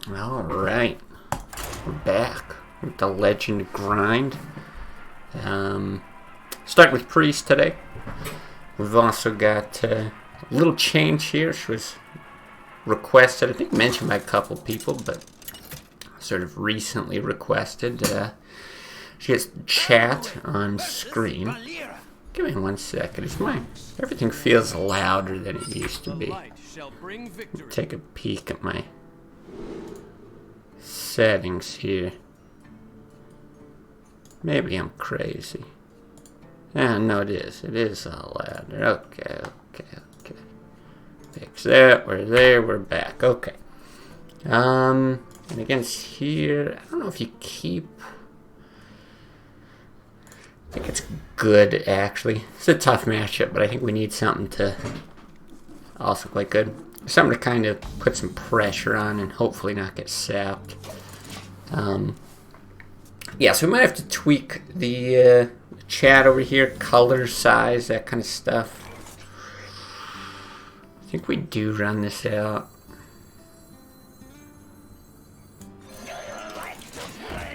Alright, we're back with the Legend Grind. Starting with Priest today. We've also got a little change here. She was requested, I think mentioned by a couple people, but sort of recently requested. She gets chat on screen. Give me 1 second. Everything feels louder than it used to be. Take a peek at my settings here. Maybe I'm crazy. No, it is. It is all louder. Okay. Fix that. We're there. We're back. Okay. And against here, I don't know if you keep. I think it's good, actually. It's a tough matchup, but I think we need something to also quite good. Something to kind of put some pressure on and hopefully not get sapped. Yeah, so we might have to tweak the chat over here, color, size, that kind of stuff. I think we do run this out.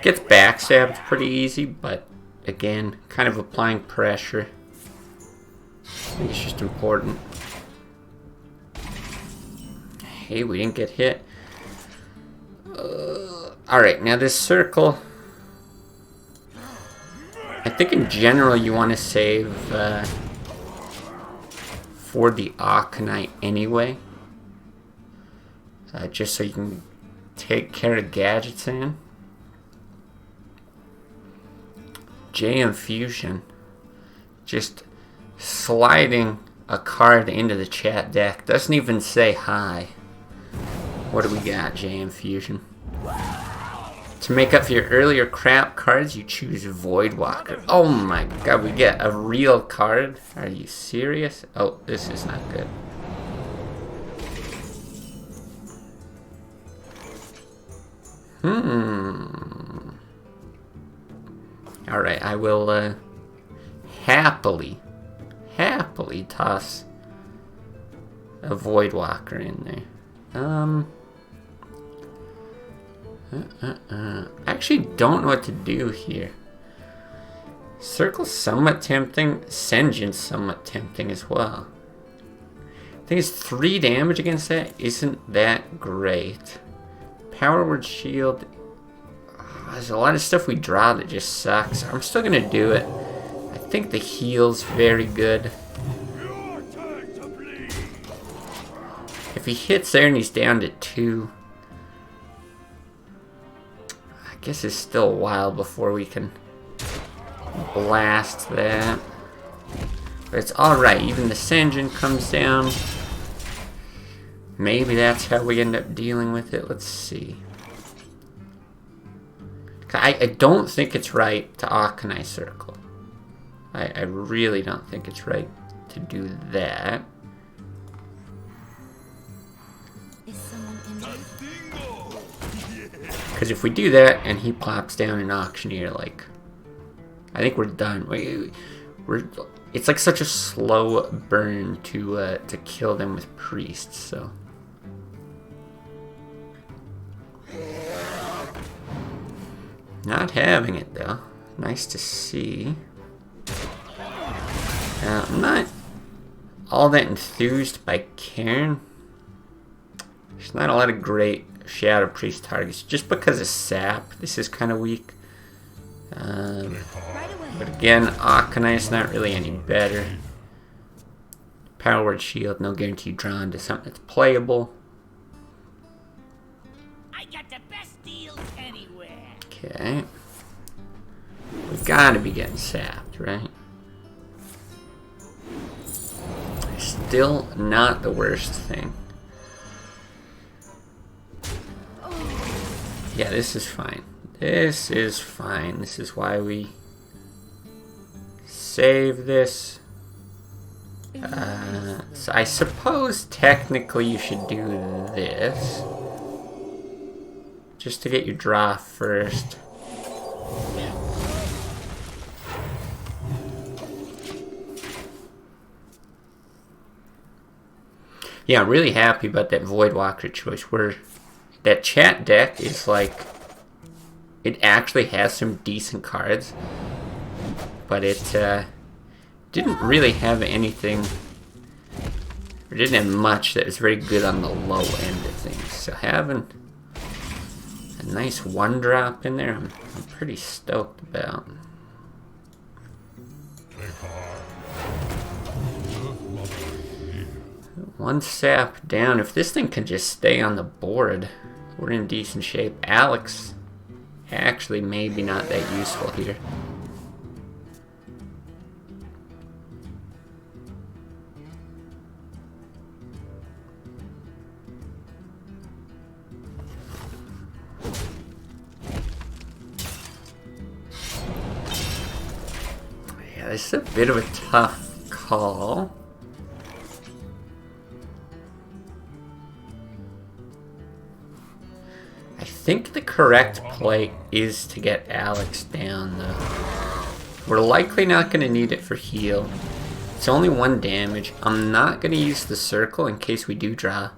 Gets backstabbed pretty easy, but again, kind of applying pressure. I think it's just important. Hey, we didn't get hit. Alright, now this circle, I think in general you want to save for the Arcanite anyway. Just so you can take care of gadgets in. J Infusion. Just sliding a card into the chat deck. Doesn't even say hi. What do we got, J Infusion? To make up for your earlier crap cards, you choose Voidwalker. Oh my god, we get a real card? Are you serious? Oh, this is not good. Alright, I will happily toss a Voidwalker in there. I actually don't know what to do here. Circle's somewhat tempting. Sen'jin's somewhat tempting as well. I think it's 3 damage against that. Isn't that great? Power Word Shield. There's a lot of stuff we draw that just sucks. I'm still gonna do it. I think the heal's very good. If he hits there and he's down to 2, I guess it's still a while before we can blast that. But it's alright, even the Sen'jin comes down. Maybe that's how we end up dealing with it. Let's see. I don't think it's right to Arcanite Circle. I really don't think it's right to do that. Because if we do that and he pops down an Auctioneer, like, I think we're done. It's like such a slow burn to kill them with Priests, so. Not having it though. Nice to see. I'm not all that enthused by Cairn. There's not a lot of great Shadow Priest targets just because of sap. This is kind of weak. But again, Arcanite's not really any better. Power Word Shield, no guarantee drawn to something that's playable. I got the best deals anywhere. Okay. We've got to be getting sapped, right? Still not the worst thing. Yeah, this is fine. This is fine. This is why we save this. So I suppose technically you should do this. Just to get your draw first. Yeah, I'm really happy about that Voidwalker choice. We're that chat deck is like, it actually has some decent cards, but it didn't really have anything, or didn't have much that was very good on the low end of things. So having a nice 1-drop in there, I'm pretty stoked about. One sap down. If this thing can just stay on the board, we're in decent shape. Alex, actually maybe not that useful here. Yeah, this is a bit of a tough call. I think the correct play is to get Alex down, though. We're likely not going to need it for heal. It's only 1 damage. I'm not going to use the circle in case we do draw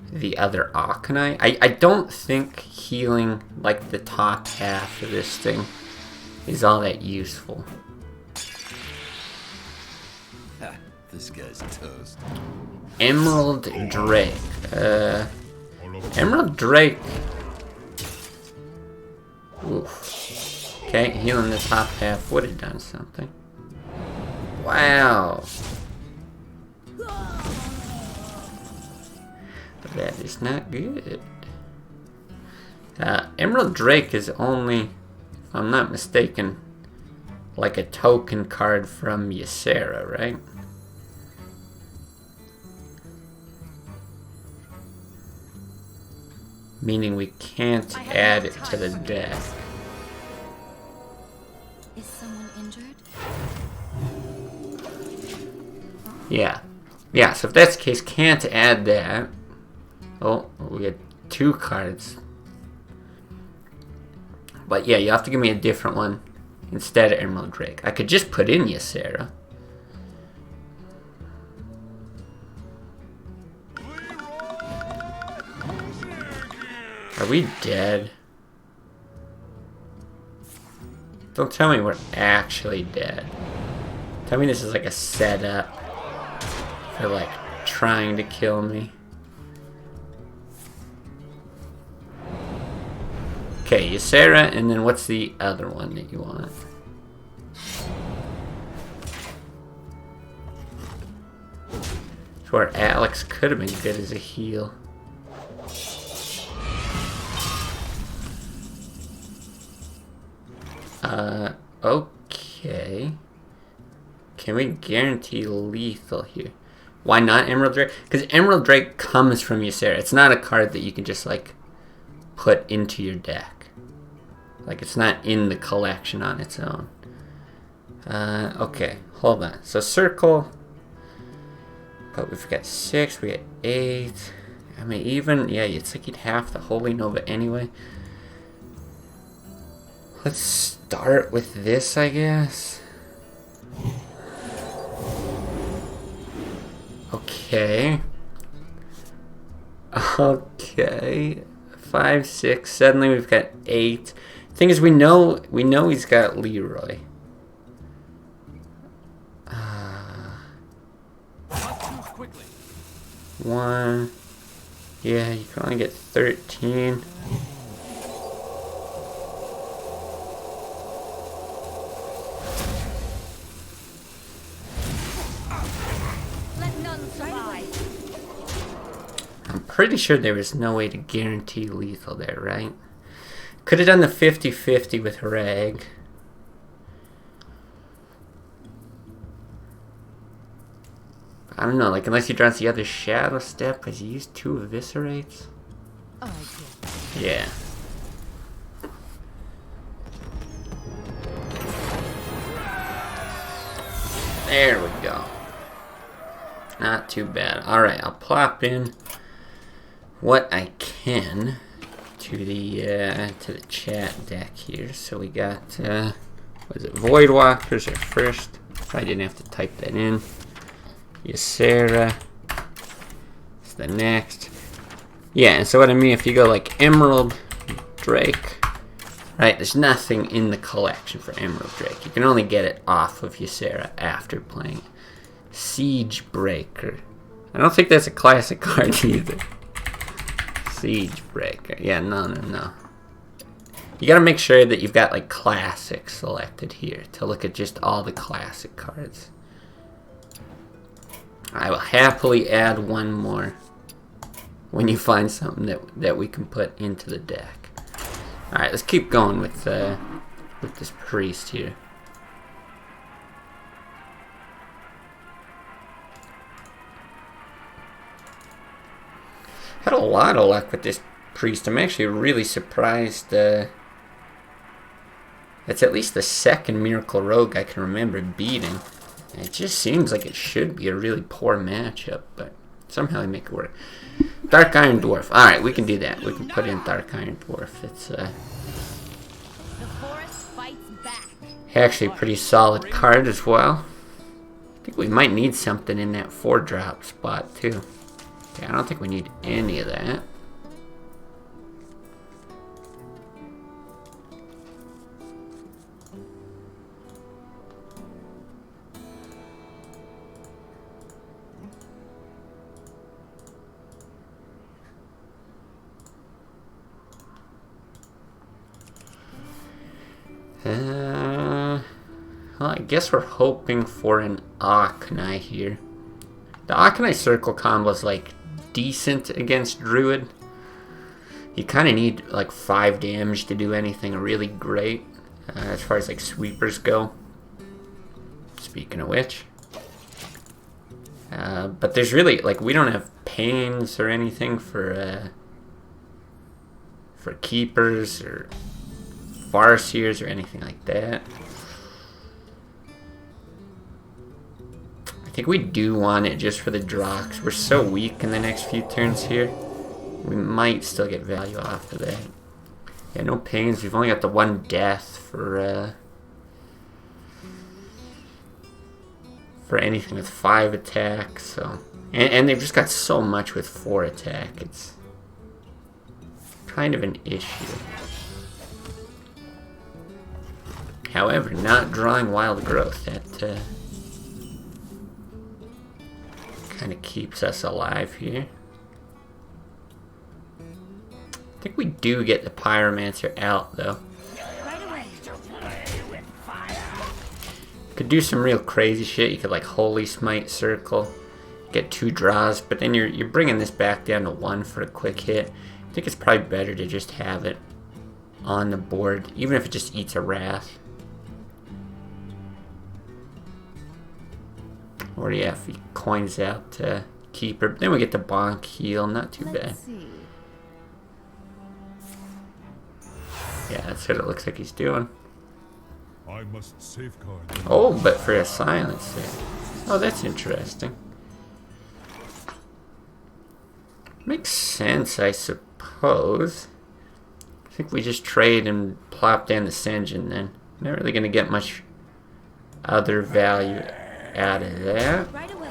the other Akanai. I don't think healing like the top half of this thing is all that useful. This guy's toast. Emerald Drake. Emerald Drake. Oof. Okay, healing the top half would have done something. Wow. That is not good. Emerald Drake is only, if I'm not mistaken, like a token card from Ysera, right? Meaning we can't add it to the deck. Is someone injured? Yeah. Yeah, so if that's the case, can't add that. Oh, we get 2 cards. But yeah, you have to give me a different one instead of Emerald Drake. I could just put in Ysera. Are we dead? Don't tell me we're actually dead. Tell me this is like a setup for like trying to kill me. Okay, Ysera, and then what's the other one that you want? Where Alex could have been good as a heal. Okay. Can we guarantee lethal here? Why not Emerald Drake? Because Emerald Drake comes from Ysera. It's not a card that you can just, like, put into your deck. Like, it's not in the collection on its own. Okay. Hold on. So, circle. But we've got 6. We got 8. I mean, even... Yeah, it's like you'd have the Holy Nova anyway. Let's start with this, I guess. Okay. Okay. 5, 6. Suddenly we've got 8. Thing is, we know he's got Leroy. One. Yeah, you can only get 13. I'm pretty sure there was no way to guarantee lethal there, right? Could have done the 50-50 with Rag. I don't know, like, unless he draws the other Shadow Step, because he used 2 Eviscerates. Oh, yeah. There we go. Not too bad. Alright, I'll plop in what I can to the chat deck here. So we got what is it? Voidwalkers are first. Probably didn't have to type that in. Ysera is the next. Yeah, so what I mean, if you go like Emerald Drake, right, there's nothing in the collection for Emerald Drake. You can only get it off of Ysera after playing Siege Breaker. I don't think that's a classic card either. Siege Breaker. Yeah, no. You gotta make sure that you've got like classic selected here to look at just all the classic cards. I will happily add one more when you find something that we can put into the deck. Alright, let's keep going with this priest here. Had a lot of luck with this priest. I'm actually really surprised. It's at least the second Miracle Rogue I can remember beating. It just seems like it should be a really poor matchup, but somehow I make it work. Dark Iron Dwarf. Alright, we can do that. We can put in Dark Iron Dwarf. It's The forest fights back. actually a pretty solid card as well. I think we might need something in that 4-drop spot too. Okay, I don't think we need any of that. Well, I guess we're hoping for an Aknai here. The Aknai circle combo is like decent against Druid. You kind of need like 5 damage to do anything really great as far as like sweepers go. Speaking of which. But there's really, like, we don't have pains or anything for keepers or farseers or anything like that. I think we do want it just for the draw, 'cause we're so weak in the next few turns here. We might still get value off of that. Yeah, no pains. We've only got the 1 death for anything with 5 attack. So, and they've just got so much with 4 attack. It's kind of an issue. However, not drawing Wild Growth, that kind of keeps us alive here. I think we do get the Pyromancer out, though. Could do some real crazy shit. You could like Holy Smite Circle, get 2 draws, but then you're bringing this back down to 1 for a quick hit. I think it's probably better to just have it on the board, even if it just eats a Wrath. Or yeah, if he coins out Keeper, then we get the Bonk heal, not too bad. Yeah, that's what it looks like he's doing. I must safeguard. Oh, but for a silence there. Oh, that's interesting. Makes sense, I suppose. I think we just trade and plop down the Sen'jin then. Not really gonna get much other value out of that. Right away.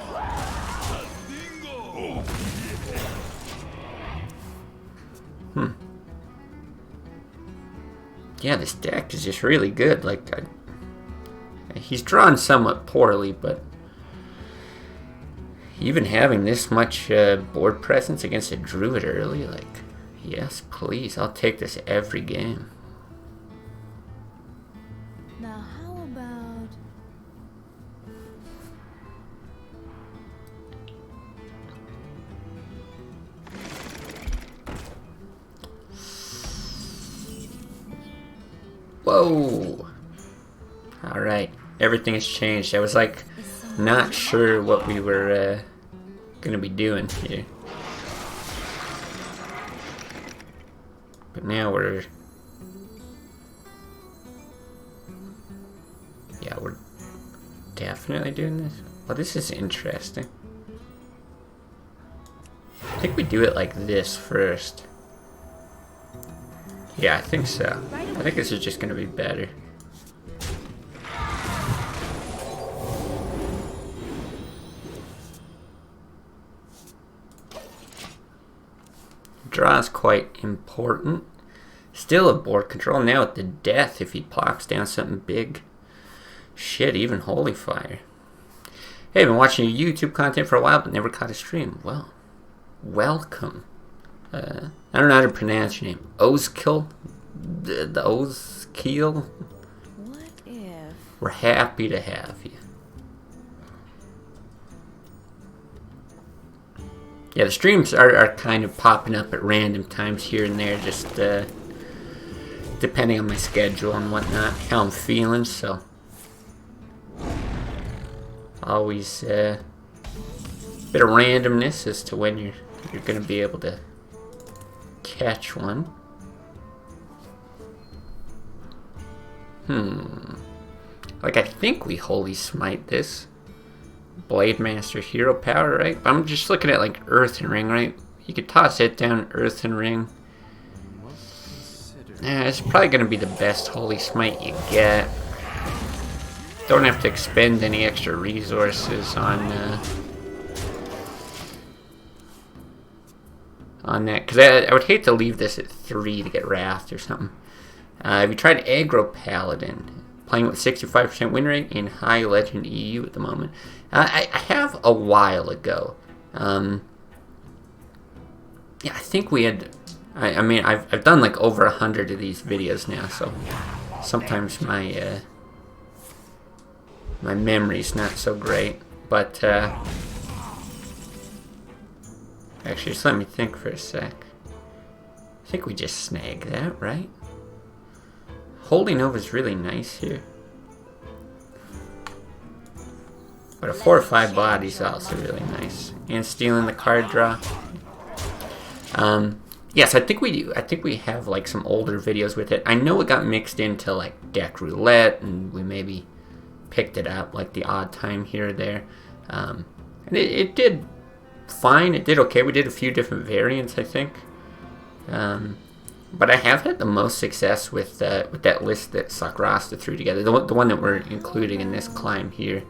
Yeah, this deck is just really good. Like, he's drawn somewhat poorly, but even having this much board presence against a Druid early, like, yes, please, I'll take this every game. Now, how about... Whoa! Alright, everything has changed. I was like, not sure what we were gonna be doing here. But now we're... Yeah, we're definitely doing this. Well, this is interesting. I think we do it like this first. Yeah, I think so. I think this is just gonna be better. draw is quite important. Still a board control. Now with the death, if he plocks down something big. Shit, even Holy Fire. Hey, I've been watching your YouTube content for a while, but never caught a stream. Well, welcome. I don't know how to pronounce your name. Ozkill? The Ozkill? What if? We're happy to have you. Yeah, the streams are kind of popping up at random times here and there, just depending on my schedule and whatnot, how I'm feeling, so. Always a bit of randomness as to when you're going to be able to catch one. Like, I think we Holy Smite this. Blade Master Hero Power, right? I'm just looking at, like, Earthen Ring, right? You could toss it down, Earthen Ring. Yeah, it's probably going to be the best Holy Smite you get. Don't have to expend any extra resources on that, because I would hate to leave this at 3 to get Wrath or something. Have you tried Aggro Paladin? Playing with 65% win rate in High Legend EU at the moment. I have a while ago. Yeah, I think we had. I mean, I've done like over 100 of these videos now, so sometimes my my memory's not so great. But actually, just let me think for a sec. I think we just snag that, right? Holy Nova's really nice here. But a 4 or 5 body's also really nice. And stealing the card draw. Yes, I think we do. I think we have like some older videos with it. I know it got mixed into like deck roulette, and we maybe picked it up like the odd time here or there. And it did fine. It did okay. We did a few different variants, I think. But I have had the most success with that list that Sakrasta threw together. The one that we're including in this climb here.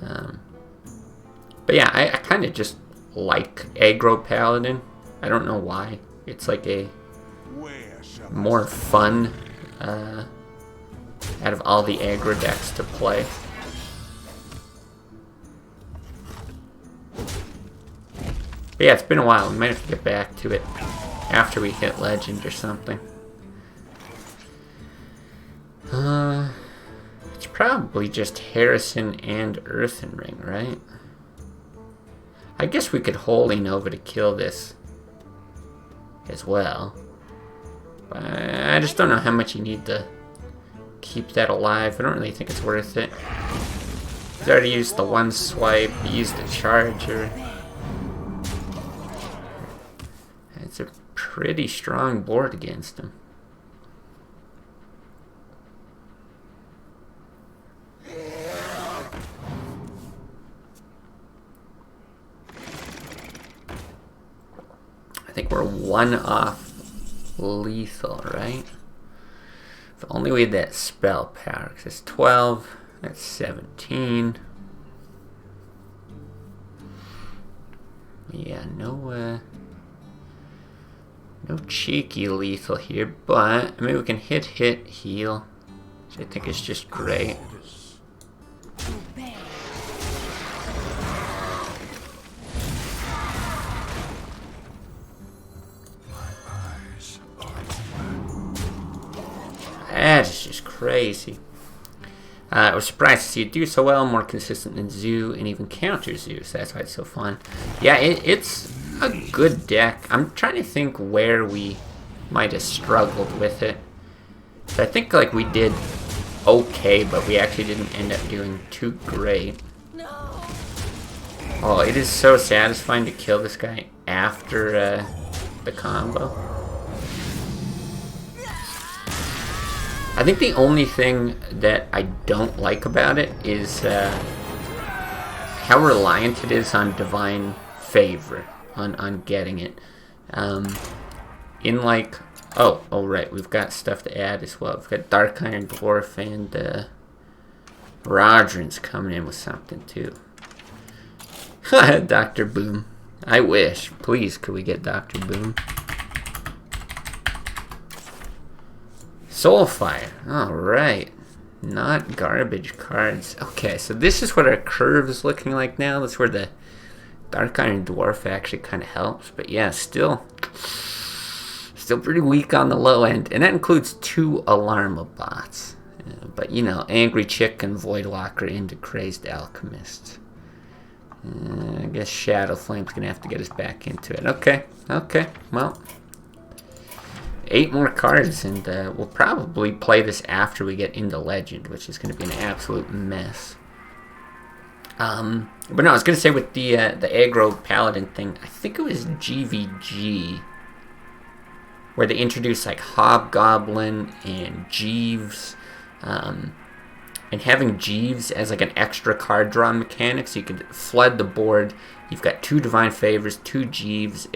But yeah, I kind of just like Aggro Paladin. I don't know why. It's like a more fun out of all the aggro decks to play. But yeah, it's been a while. We might have to get back to it after we hit Legend or something. It's probably just Harrison and Earthen Ring, right? I guess we could Holy Nova to kill this as well. But I just don't know how much you need to keep that alive. I don't really think it's worth it. He's already used the one swipe, he used the charger. It's a pretty strong board against him. I think we're 1 off lethal, right? If only we had that spell power, because it's 12, that's 17. Yeah, no cheeky lethal here, but I mean we can hit, heal, which I think is just great. That is just crazy. I was surprised to see it do so well, more consistent than Zoo, and even counter Zoo, so that's why it's so fun. Yeah, it's a good deck. I'm trying to think where we might have struggled with it. So I think like we did okay, but we actually didn't end up doing too great. Oh, it is so satisfying to kill this guy after the combo. I think the only thing that I don't like about it is how reliant it is on Divine Favor, on getting it. In like, oh right, we've got stuff to add as well. We've got Dark Iron Dwarf and Rodrin's coming in with something too. Dr. Boom. I wish. Please, could we get Dr. Boom? Soulfire. Alright. Not garbage cards. Okay, so this is what our curve is looking like now. That's where the Dark Iron Dwarf actually kind of helps. But yeah, still pretty weak on the low end. And that includes 2 Alarma bots. But you know, Angry Chick and Voidwalker into Crazed Alchemist. I guess Shadow Flame's gonna have to get us back into it. Okay, well. 8 more cards, and we'll probably play this after we get into Legend, which is gonna be an absolute mess. But no, I was gonna say with the aggro paladin thing, I think it was GVG, where they introduced like Hobgoblin and Jeeves, and having Jeeves as like an extra card draw mechanic, so you could flood the board. You've got 2 Divine Favors, 2 Jeeves.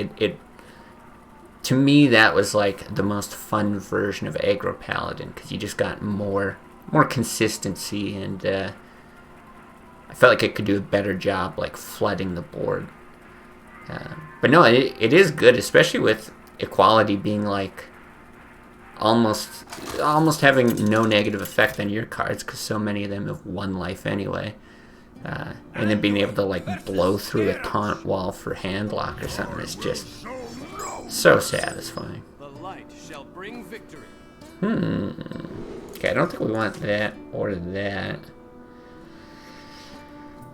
To me, that was like the most fun version of aggro paladin, because you just got more consistency, and I felt like it could do a better job like flooding the board. But no, it is good, especially with equality being like almost having no negative effect on your cards, because so many of them have 1 life anyway. And then being able to like blow through a taunt wall for handlock or something is just so satisfying. The light shall bring victory. Okay, I don't think we want that or that.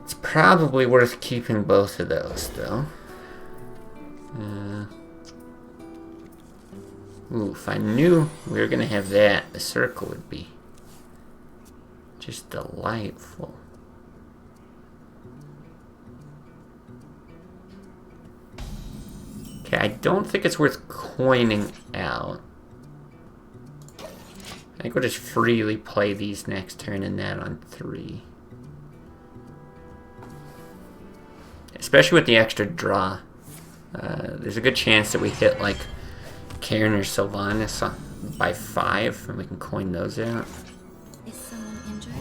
It's probably worth keeping both of those, though. Ooh, if I knew we were gonna have that, the circle would be just delightful. Okay, I don't think it's worth coining out. I think we'll just freely play these next turn and that on 3. Especially with the extra draw. There's a good chance that we hit like Cairn or Sylvanas by 5, and we can coin those out. Is someone injured?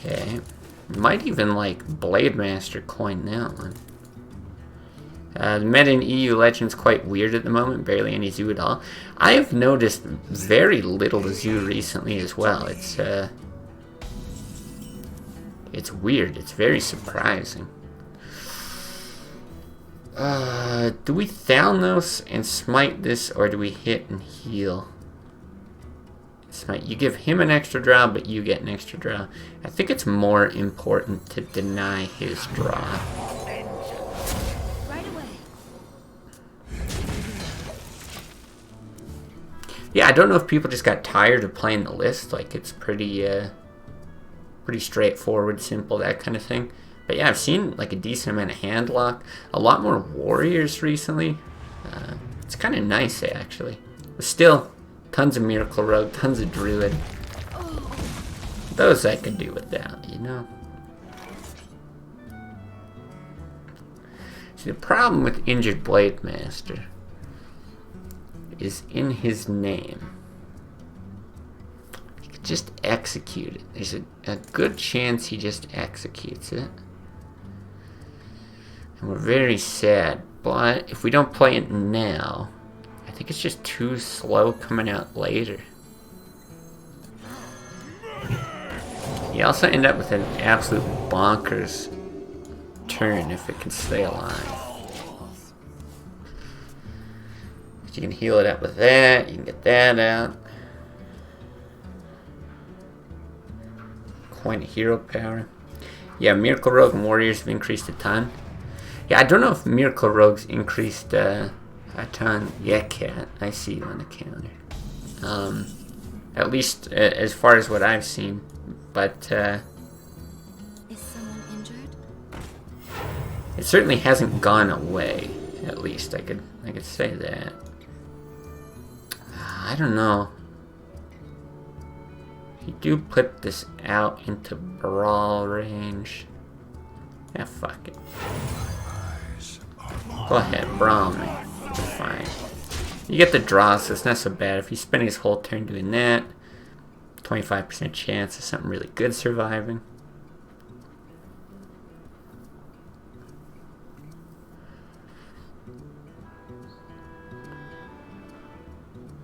Okay. Might even like Blade Master coin that one. The meta in EU Legends quite weird at the moment, barely any zoo at all. I have noticed very little zoo recently as well. It's weird, it's very surprising. Do we Thalnos and smite this, or do we hit and heal? Smite. You give him an extra draw, but you get an extra draw. I think it's more important to deny his draw. Right away. Yeah, I don't know if people just got tired of playing the list. Like, it's pretty straightforward, simple, that kind of thing. But yeah, I've seen like a decent amount of handlock. A lot more warriors recently. It's kind of nice, actually. But still, tons of Miracle Rogue, tons of Druid. Those I could do without, you know? See, the problem with Injured Blade Master is in his name. He could just execute it. There's a good chance he just executes it. And we're very sad, but if we don't play it now, I think it's just too slow coming out later. You also end up with an absolute bonkers turn if it can stay alive. You can heal it up with that, you can get that out. Coin of hero power. Yeah, Miracle Rogue and Warriors have increased a ton. Yeah, I don't know if Miracle Rogue's increased a ton. Yeah, Cat, I see you on the counter. At least as far as what I've seen. But Is someone injured? it certainly hasn't gone away. At least I could say that. I don't know. If you do put this out into brawl range, yeah, fuck it. Go ahead, brawl me. You're fine. You get the draw, so it's not so bad. If you spend his whole turn doing that, 25% chance of something really good surviving.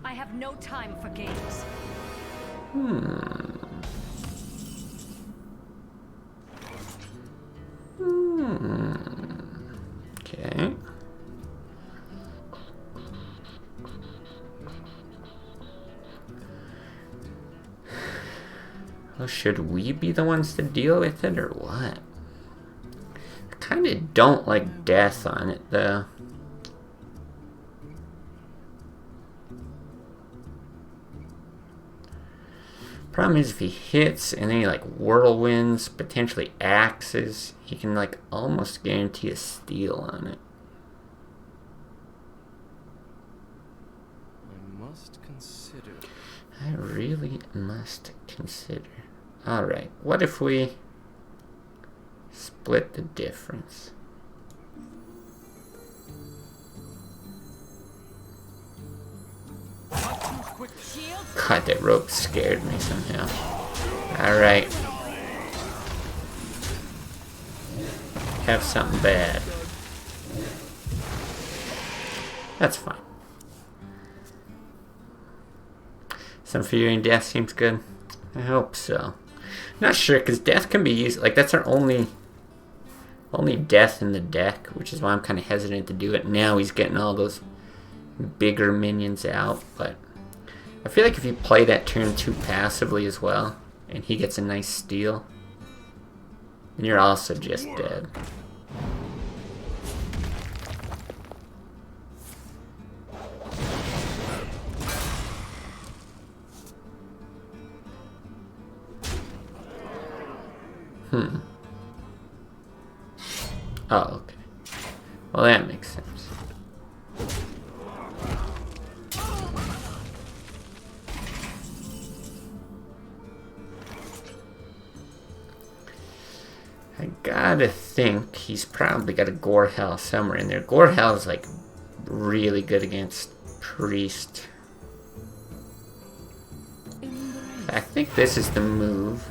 I have no time for games. Okay. Well, should we be the ones to deal with it or what? I kind of don't like death on it though. Problem is if he hits and then he like whirlwinds, potentially axes, he can like almost guarantee a steal on it. I must consider. I really must consider. Alright, what if we split the difference? Shield. God, that rope scared me somehow. Alright. Have something bad. That's fine. Some Fury and Death seems good. I hope so. Not sure, because Death can be used... Like, that's our only Death in the deck, which is why I'm kind of hesitant to do it. Now he's getting all those bigger minions out, but... I feel like if you play that turn 2 passively as well, and he gets a nice steal, then you're also just dead. Oh, okay. Well, that makes sense. I gotta think he's probably got a Gorehell somewhere in there. Gorehell is like really good against Priest. I think this is the move.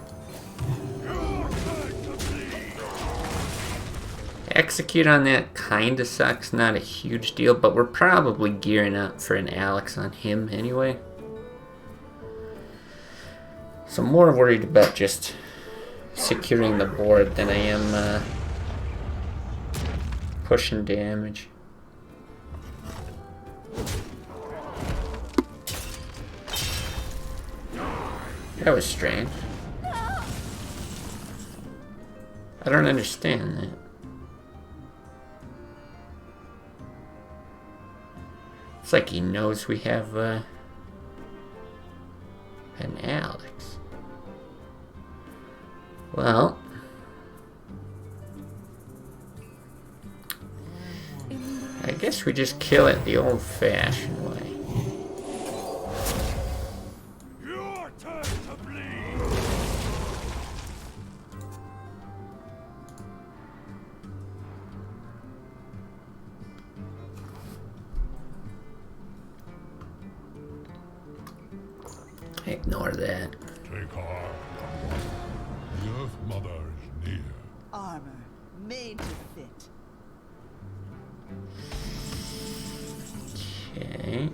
Execute on that kinda sucks, not a huge deal, but we're probably gearing up for an Alex on him anyway. So I'm more worried about just securing the board than I am pushing damage. That was strange. I don't understand that. It's like he knows we have an Alex. Well, I guess we just kill it the old-fashioned way. Your turn to bleed. Ignore that. Take heart. The Earth Mother is near. Armor made to fit. Okay.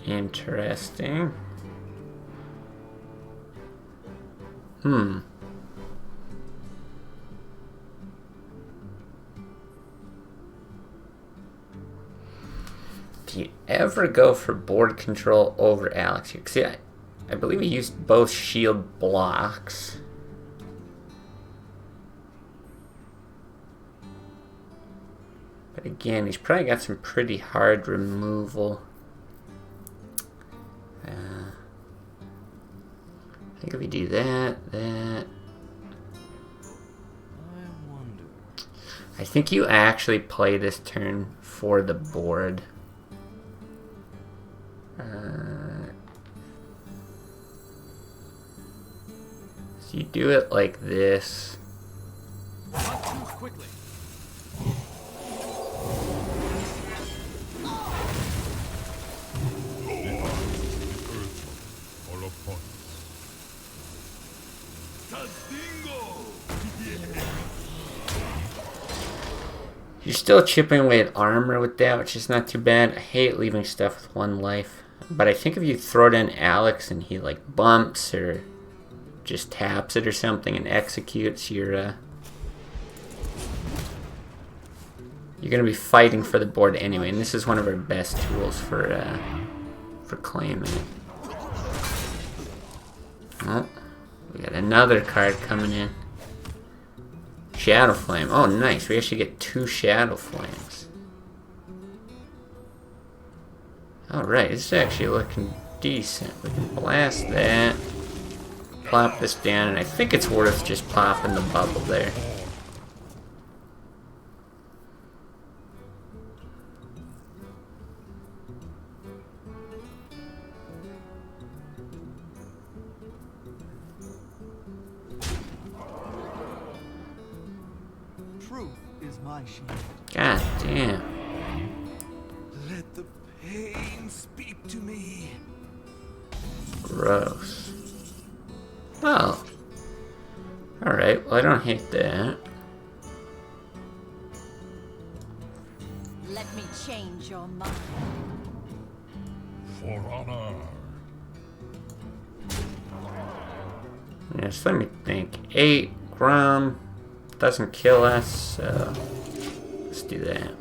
Interesting. Do you ever go for board control over Alex here? 'Cause see, I believe he used both shield blocks. But again, he's probably got some pretty hard removal. I think if we do that. I wonder. I think you actually play this turn for the board. So you do it like this. Not too quickly. All upon You're still chipping away at armor with that, which is not too bad. I hate leaving stuff with 1 life. But I think if you throw it in Alex and he like bumps or just taps it or something and executes, you're gonna be fighting for the board anyway, and this is one of our best tools for claiming it. Oh, we got another card coming in. Shadow Flame. Oh, nice. We actually get 2 Shadow Flames. Alright, this is actually looking decent. We can blast that. Plop this down, and I think it's worth just popping the bubble there. Truth is my shield. God damn. Let the pain speak to me. Gross. Well. Alright, well I don't hate that. Let me change your mind. For honor. Yes, let me think. 8 Grum doesn't kill us, so let's do that.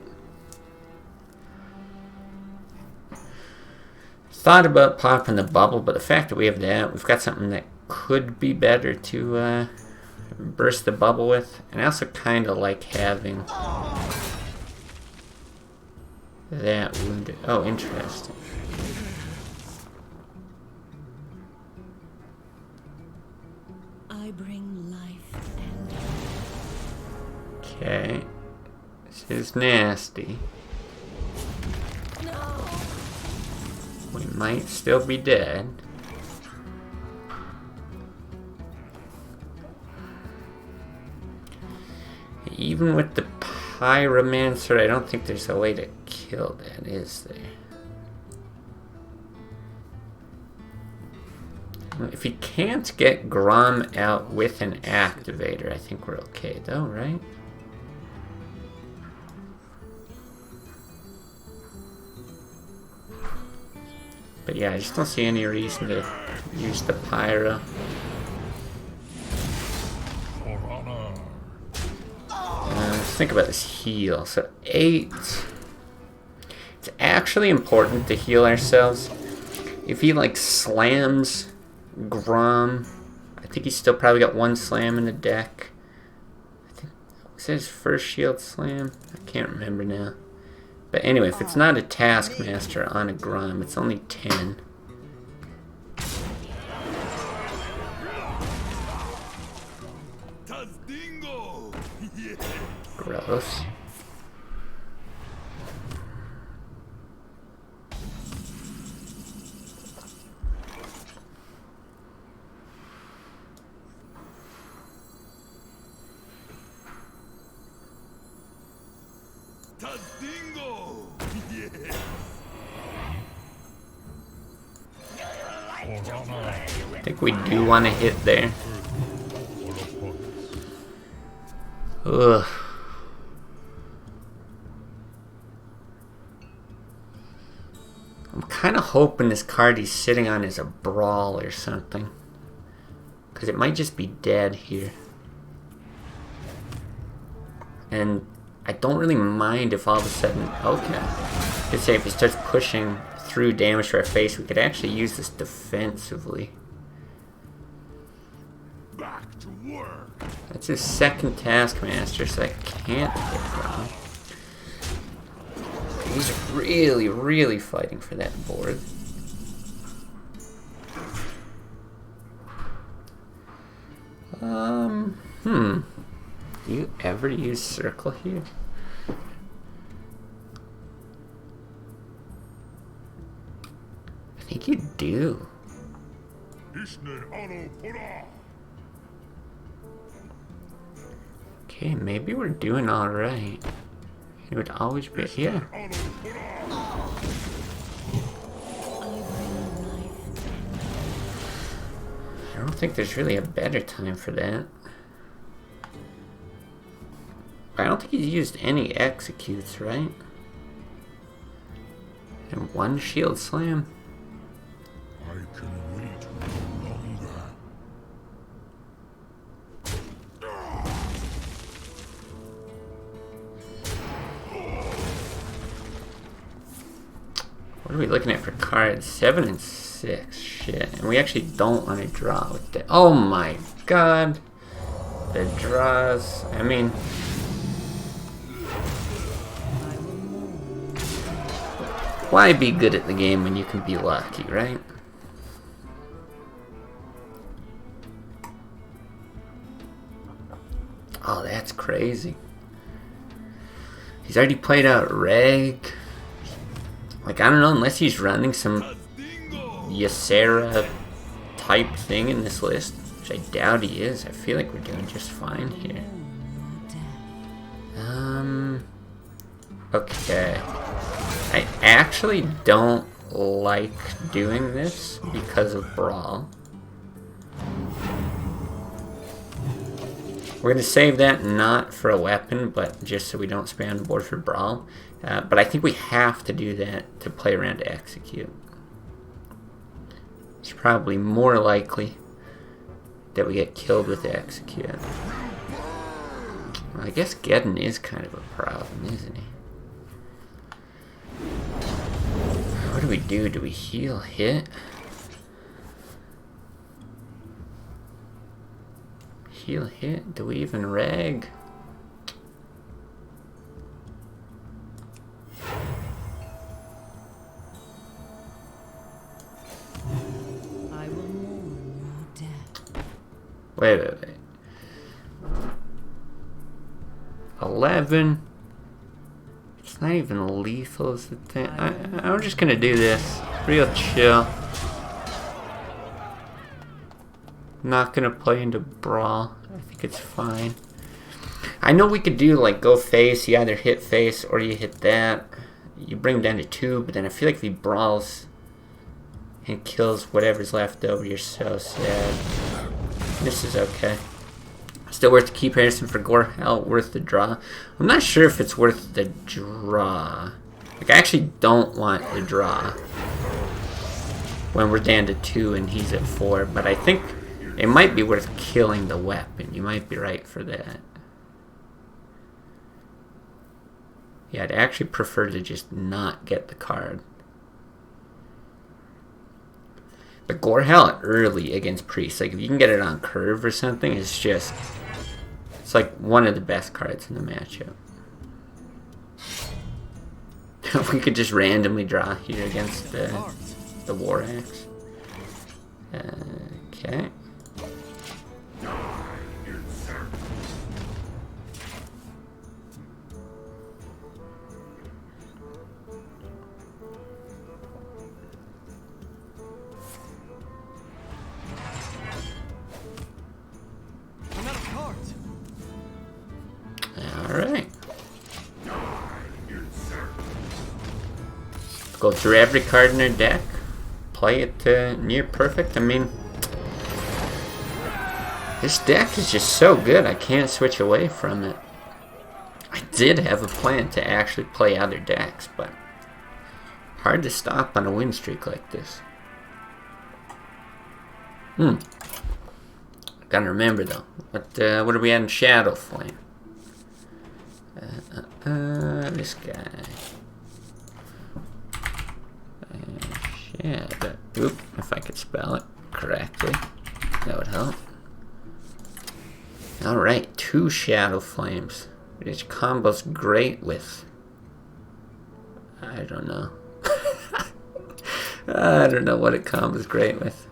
Thought about popping the bubble, but the fact that we have that, we've got something that could be better to burst the bubble with. And I also kind of like having that wounded. Oh, interesting. I bring life and Okay. This is nasty. no. We might still be dead. Even with the Pyromancer, I don't think there's a way to kill that, is there? If he can't get Grom out with an activator, I think we're okay though, right? But yeah, I just don't see any reason to use the Pyro. For honor. Let's think about this heal. So 8. It's actually important to heal ourselves. If he like slams Grom, I think he's still probably got 1 slam in the deck. I think, was that his first shield slam? I can't remember now. But anyway, if it's not a Taskmaster on a Grom, it's only 10. Tazdingo! Yeah. Gross. Tazdingo! Yeah. For honor. I think we do want to hit there. For opponents. Ugh. I'm kind of hoping this card he's sitting on is a Brawl or something. Because it might just be dead here. And I don't really mind if all of a sudden... Okay. I could say if he starts pushing through damage to our face, we could actually use this defensively. Back to work. That's his second Taskmaster, so I can't hit wrong. He's really, really fighting for that board. Do you ever use Circle here? I think you do. Ishne ano pura. Okay, maybe we're doing alright. It would always be, yeah. Ano pura. I bring life I don't think there's really a better time for that. I don't think he's used any executes, right? And 1 shield slam. I can wait no longer. What are we looking at for cards? 7 and 6. Shit. And we actually don't want to draw with that. Oh my god. The draws. I mean... why be good at the game when you can be lucky, right? Oh, that's crazy. He's already played out Reg. Like, I don't know, unless he's running some Ysera type thing in this list, which I doubt he is. I feel like we're doing just fine here. Okay. I actually don't like doing this because of Brawl. We're going to save that not for a weapon, but just so we don't spam on the board for Brawl. But I think we have to do that to play around to Execute. It's probably more likely that we get killed with Execute. Well, I guess Geddon is kind of a problem, isn't he? What do we do? Do we heal hit? Heal hit? Do we even reg? I will mourn your death. Wait. 11. It's not even lethal is the thing. I'm just gonna do this. Real chill. Not gonna play into Brawl. I think it's fine. I know we could do like go face. You either hit face or you hit that. You bring him down to 2, but then I feel like if he brawls and kills whatever's left over, you're so sad. This is okay. Still worth to keep Harrison for Gorehell, worth the draw. I'm not sure if it's worth the draw. Like, I actually don't want the draw when we're down to 2 and he's at 4, but I think it might be worth killing the weapon. You might be right for that. Yeah, I'd actually prefer to just not get the card. But Gorehell early against Priest, like if you can get it on curve or something, it's just... it's like one of the best cards in the matchup. We could just randomly draw here against the War Axe. Okay. Alright. Go through every card in their deck. Play it near perfect. I mean, this deck is just so good. I can't switch away from it. I did have a plan to actually play other decks, but hard to stop on a win streak like this. Gotta remember though. What are we at in Shadow Flame? This guy. Shadow. Oop, if I could spell it correctly, that would help. Alright, 2 Shadow Flames. Which combos great with... I don't know. I don't know what it combos great with.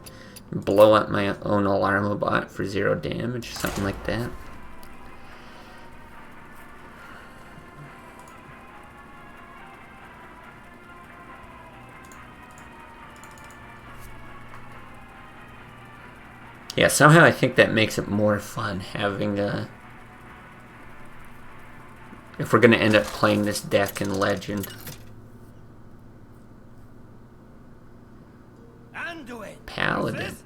Blow up my own Alarma bot for 0 damage, something like that. Yeah, somehow I think that makes it more fun having if we're gonna end up playing this deck in Legend. Paladin.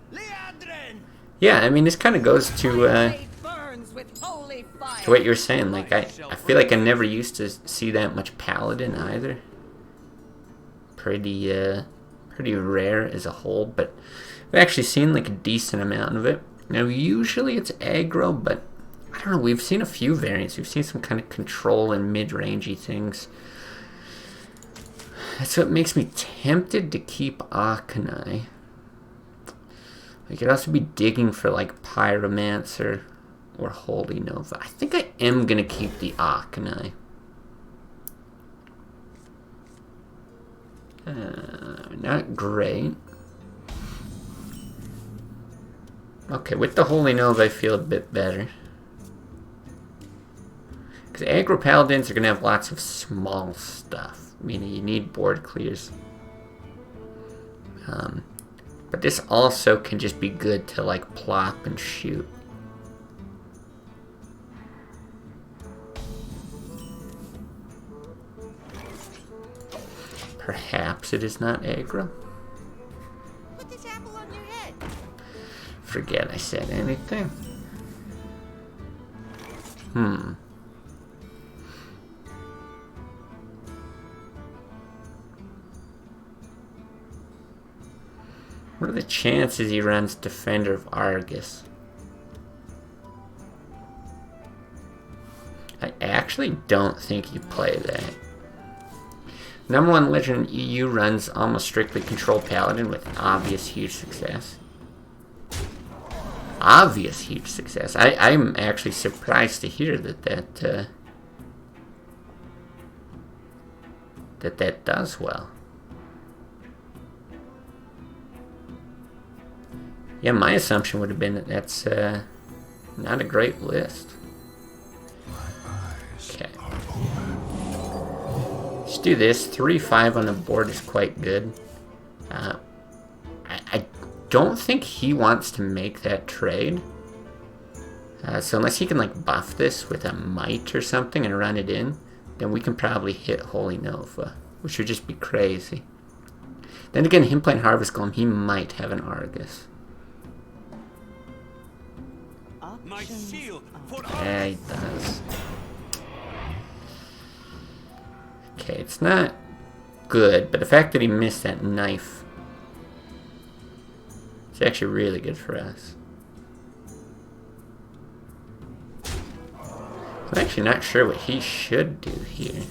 Yeah, I mean this kind of goes to what you were saying. Like I feel like I never used to see that much Paladin either. Pretty pretty rare as a whole, but I've actually seen like a decent amount of it. Now, usually it's aggro, but I don't know, we've seen a few variants. We've seen some kind of control and mid-rangey things. That's what makes me tempted to keep Akanai. We could also be digging for like Pyromancer or Holy Nova. I think I am going to keep the Akanai. Not great. Okay, with the Holy Nova I feel a bit better. Because aggro paladins are going to have lots of small stuff. Meaning you need board clears. But this also can just be good to like plop and shoot. Perhaps it is not aggro. Put this apple on your head. Forget I said anything. What are the chances he runs Defender of Argus? I actually don't think you play that. Number 1 Legend EU runs almost strictly Control Paladin with obvious huge success. Obvious huge success. I'm actually surprised to hear that does well. Yeah, my assumption would have been that that's not a great list. Okay. Let's do this. 3-5 on the board is quite good. I don't think he wants to make that trade. So unless he can like buff this with a Might or something and run it in, then we can probably hit Holy Nova, which would just be crazy. Then again, him playing Harvest Golem, he might have an Argus. My shield for Yeah, he does. Okay, it's not good, but the fact that he missed that knife is actually really good for us. I'm actually not sure what he should do here.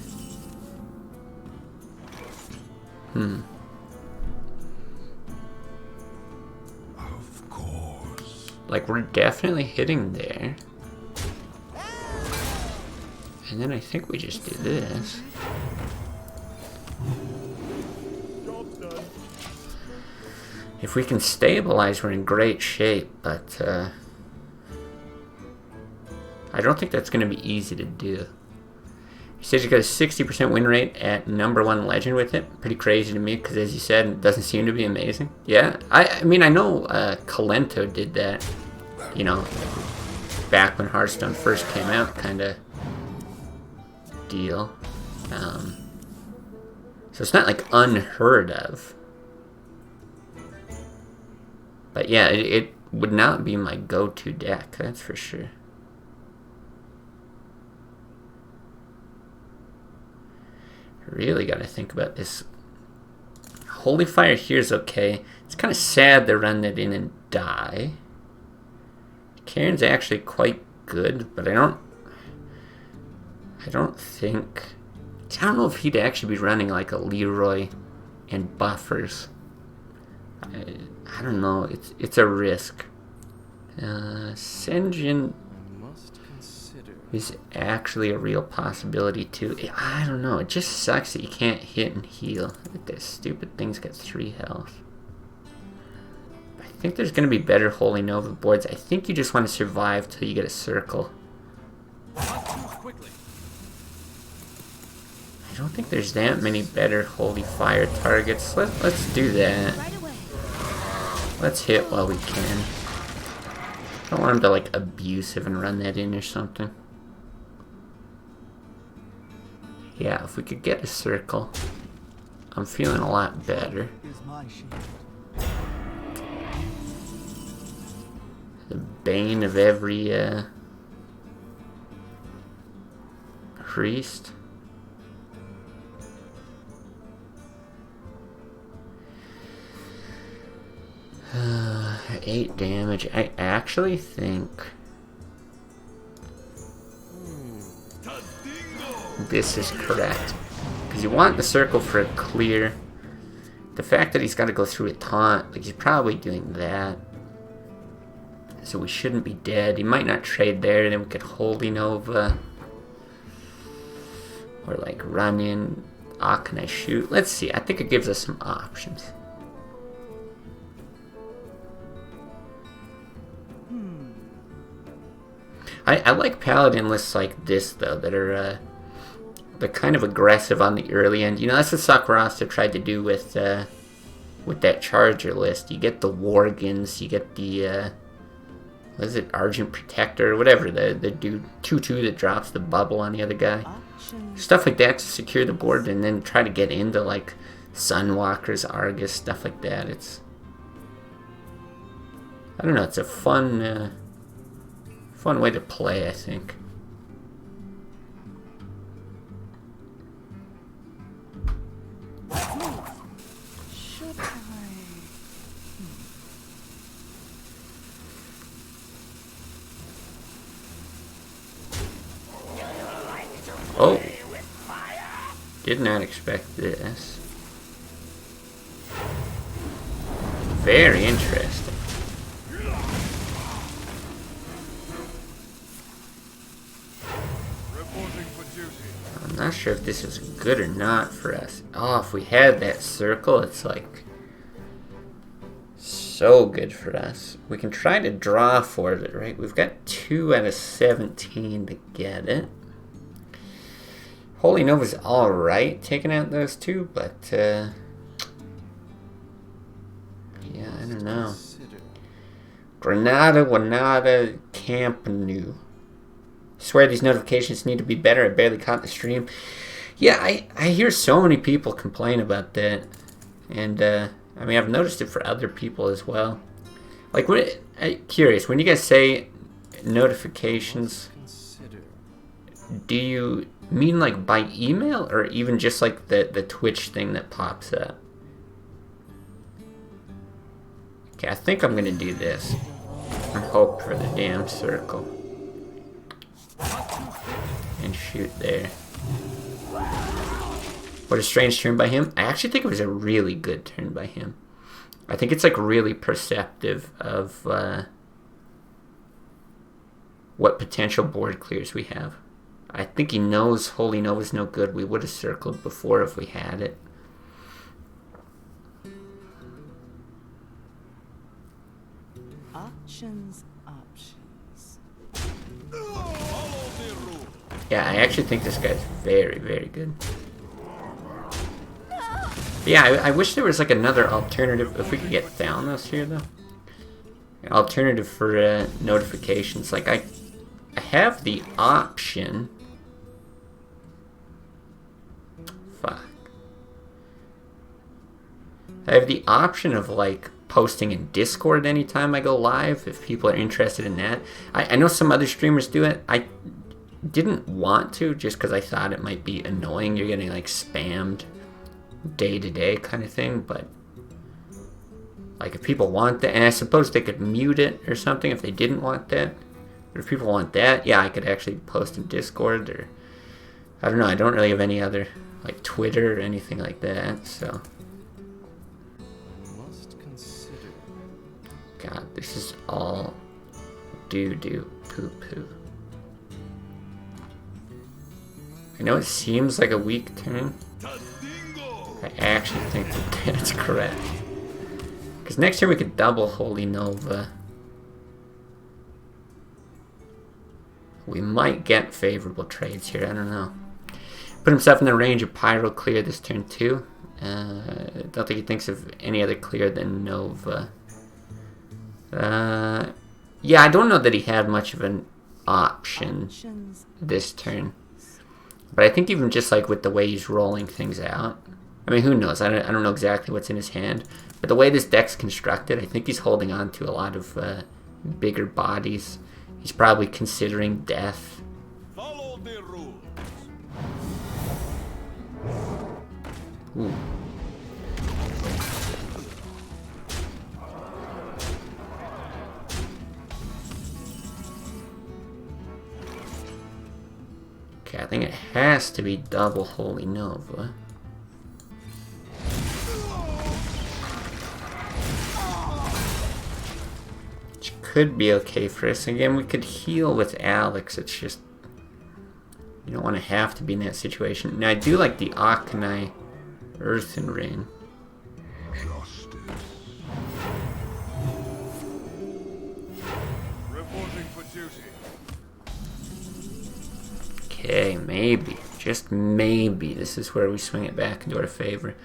Of course. Like, we're definitely hitting there. And then I think we just do this. If we can stabilize, we're in great shape, but I don't think that's going to be easy to do. He says you got a 60% win rate at number 1 Legend with it. Pretty crazy to me, because as you said, it doesn't seem to be amazing. Yeah, I mean, I know Kalento did that, you know, back when Hearthstone first came out, kind of deal. So it's not like unheard of. But yeah, it would not be my go-to deck, that's for sure. Really got to think about this. Holy Fire here is okay. It's kind of sad to run that in and die. Karen's actually quite good, but I don't think... I don't know if he'd actually be running like a Leroy and buffers. I don't know. It's a risk. Senjin is actually a real possibility too. I don't know. It just sucks that you can't hit and heal. That stupid thing's got 3 health. I think there's going to be better Holy Nova boards. I think you just want to survive till you get a circle. Quickly. I don't think there's that many better Holy Fire targets. Let's do that. Right away. Let's hit while we can. I don't want him to like abuse it and run that in or something. Yeah, if we could get a circle, I'm feeling a lot better. Is my shield. The bane of every priest. 8 damage. I actually think this is correct. Because you want the circle for a clear. The fact that he's got to go through a taunt, like he's probably doing that. So we shouldn't be dead. He might not trade there, then we could Holy Nova. Or like run in. Ah, can I shoot? Let's see. I think it gives us some options. I like Paladin lists like this though, that are they're kind of aggressive on the early end. You know, that's what Sakurasa tried to do with that Charger list. You get the Worgans, you get the what is it, Argent Protector, or whatever, the dude 2/2 that drops the bubble on the other guy. Stuff like that to secure the board, and then try to get into like Sunwalkers, Argus, stuff like that. It's, I don't know, it's a fun way to play, I think. Should I? Oh, did not expect this. Very interesting. I'm not sure if this is good or not for us. Oh, if we had that circle, it's like so good for us. We can try to draw for it, right? We've got 2 out of 17 to get it. Holy Nova's alright taking out those 2, but yeah, I don't know. Granada, Wanada, Camp Nou. Swear these notifications need to be better. I barely caught the stream. Yeah, I hear so many people complain about that. And, I mean, I've noticed it for other people as well. Like, I'm curious, when you guys say notifications, do you mean like by email or even just like the Twitch thing that pops up? Okay, I think I'm going to do this. And hope for the damn circle. And shoot there. What a strange turn by him. I actually think it was a really good turn by him. I think it's like really perceptive of what potential board clears we have. I think he knows Holy Nova's no good. We would have circled before if we had it. Options. Yeah, I actually think this guy's very, very good. But yeah, I wish there was like another alternative. If we could get Thalnos here though. An alternative for notifications. Like I have the option. Fuck. I have the option of like posting in Discord anytime I go live if people are interested in that. I know some other streamers do it. I didn't want to just because I thought it might be annoying. You're getting like spammed day to day kind of thing, but like if people want that, and I suppose they could mute it or something if they didn't want that. But if people want that, yeah, I could actually post in Discord or I don't know. I don't really have any other like Twitter or anything like that, so. God, this is all doo-doo, poo-poo. I know it seems like a weak turn. I actually think that that's correct. Because next year we could double Holy Nova. We might get favorable trades here, I don't know. Put himself in the range of Pyro clear this turn too. Don't think he thinks of any other clear than Nova. Yeah, I don't know that he had much of an option this turn. But I think even just like with the way he's rolling things out, I mean, who knows? I don't know exactly what's in his hand. But the way this deck's constructed, I think he's holding on to a lot of bigger bodies. He's probably considering death. Follow the rules. Ooh. has to be double Holy Nova. Which could be okay for us. Again, we could heal with Alex. It's just... you don't want to have to be in that situation. Now, I do like the Akanai Earthen Ring. Reporting for duty. Okay, maybe. Just maybe. This is where we swing it back into our favor.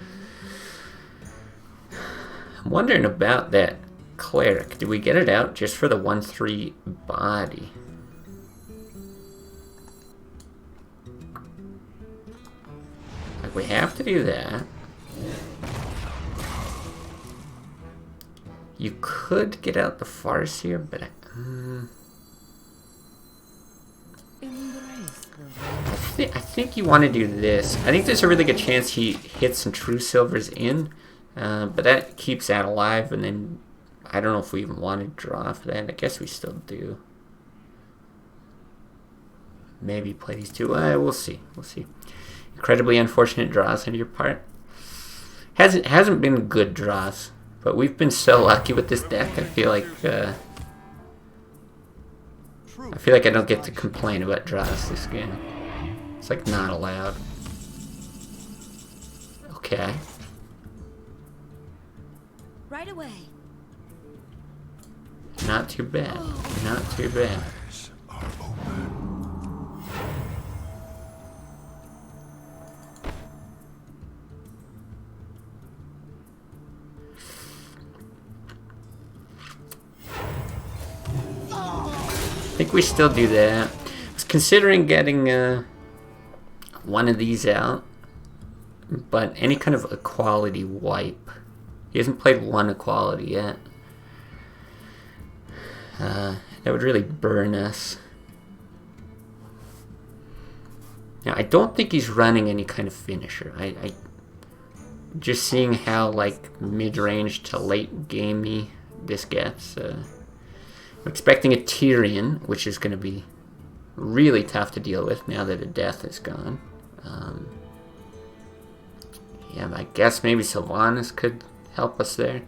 I'm wondering about that Cleric. Did we get it out just for the 1/3 body? Like, we have to do that. You could get out the farce here, but I think you want to do this. I think there's a really good chance he hits some True Silvers in, but that keeps that alive, and then I don't know if we even want to draw for that. I guess we still do. Maybe play these two. We'll see. We'll see. Incredibly unfortunate draws on your part. Hasn't been good draws, but we've been so lucky with this deck. I feel like I don't get to complain about draws this game. It's like not allowed. Okay. Right away. Not too bad. Not too bad. I think we still do that. I was considering getting one of these out, but any kind of equality wipe. He hasn't played one equality yet. That would really burn us. Now, I don't think he's running any kind of finisher. I just seeing how like mid-range to late gamey this gets. I'm expecting a Tyrion, which is going to be really tough to deal with now that a death is gone. Yeah, I guess maybe Sylvanas could help us there.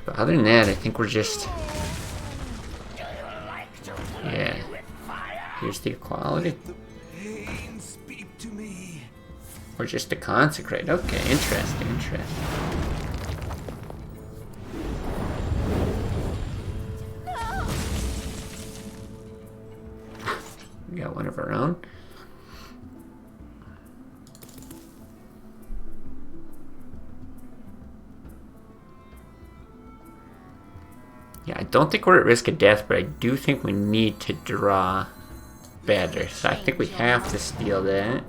But other than that, I think we're just... yeah. Here's the equality. Or just to consecrate. Okay, interesting, interesting. We got one of our own. Yeah, I don't think we're at risk of death, but I do think we need to draw better. So I think we have to steal that.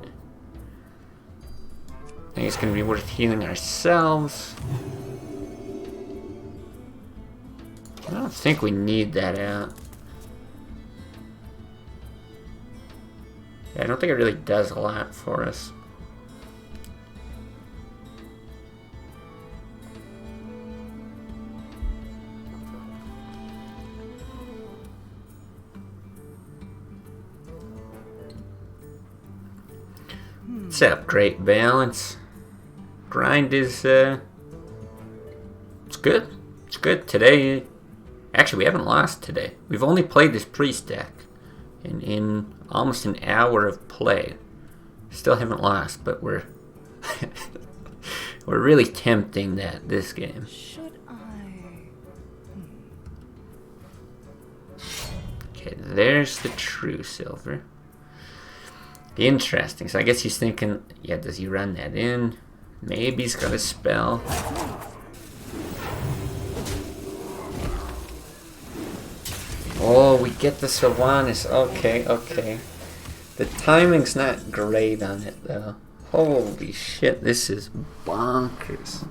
I think it's going to be worth healing ourselves. I don't think we need that out. Yeah, I don't think it really does a lot for us. Set up great balance. Grind is it's good. It's good today. Actually, we haven't lost today. We've only played this priest deck in almost an hour of play. Still haven't lost, but we're we're really tempting this game. Should I? Okay, there's the true silver. Interesting. So I guess he's thinking, yeah, does he run that in? Maybe he's got a spell. Oh, we get the Sylvanas. Okay, okay. The timing's not great on it, though. Holy shit, this is bonkers.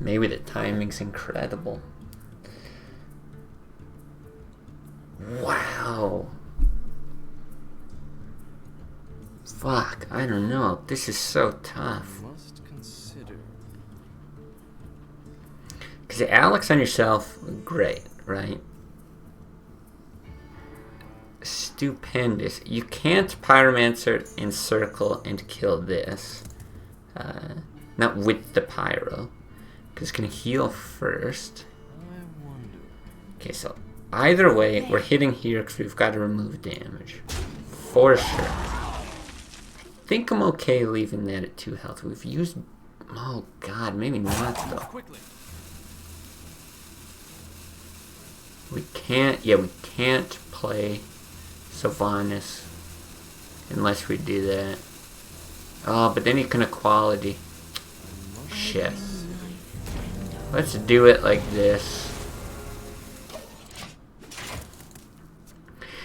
Maybe the timing's incredible. Wow. Fuck, I don't know. This is so tough. Must consider. Because Alex on yourself, great, right? stupendous. You can't Pyromancer encircle and kill this. Not with the Pyro. Because it's going to heal first. Okay, so either way, we're hitting here because we've got to remove damage. For sure. I think I'm okay leaving that at 2 health. We've used... Oh god, maybe not though. Quickly. We can't play Sylvanas unless we do that. Oh, but then he can equality. Shit. Let's do it like this.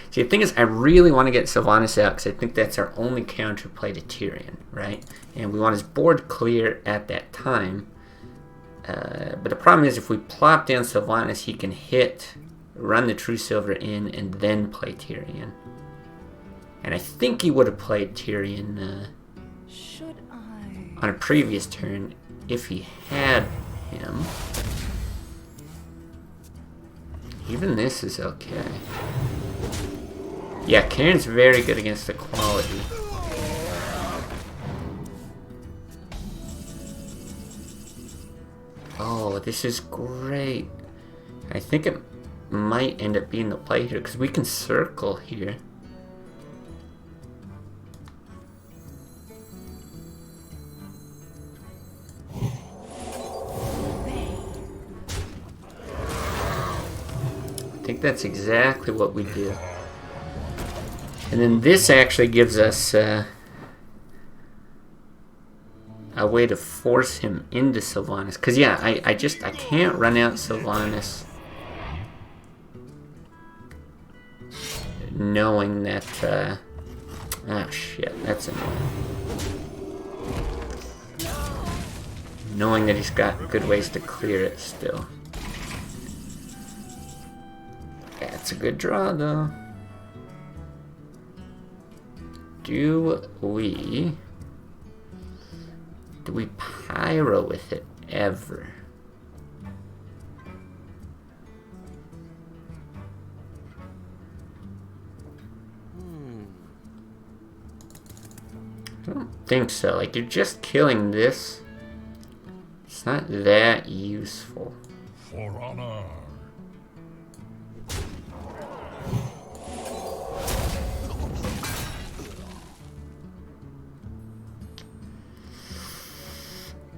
See, the thing is, I really want to get Sylvanas out because I think that's our only counterplay to Tyrion, right? And we want his board clear at that time. But the problem is, if we plop down Sylvanas, he can hit, run the True Silver in, and then play Tyrion. And I think he would have played Tyrion Should I? on a previous turn if he had him. Even this is okay. Yeah, Karen's very good against equality. Oh, this is great. I think it might end up being the play here, because we can circle here. I think that's exactly what we do. And then this actually gives us a way to force him into Sylvanas. Because, yeah, I can't run out Sylvanas knowing that... oh, shit, that's annoying. Knowing that he's got good ways to clear it still. That's a good draw, though. Do we pyro with it ever? I don't think so. Like, you're just killing this. It's not that useful. For honor.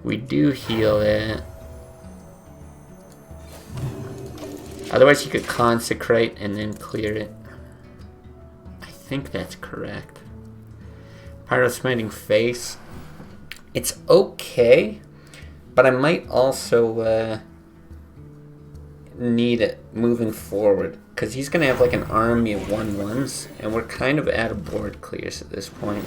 We do heal it. Otherwise you could consecrate and then clear it. I think that's correct. Pyro Smiting Face. It's okay, but I might also need it moving forward. Because he's going to have like an army of 1/1s, and we're kind of out of board clears at this point.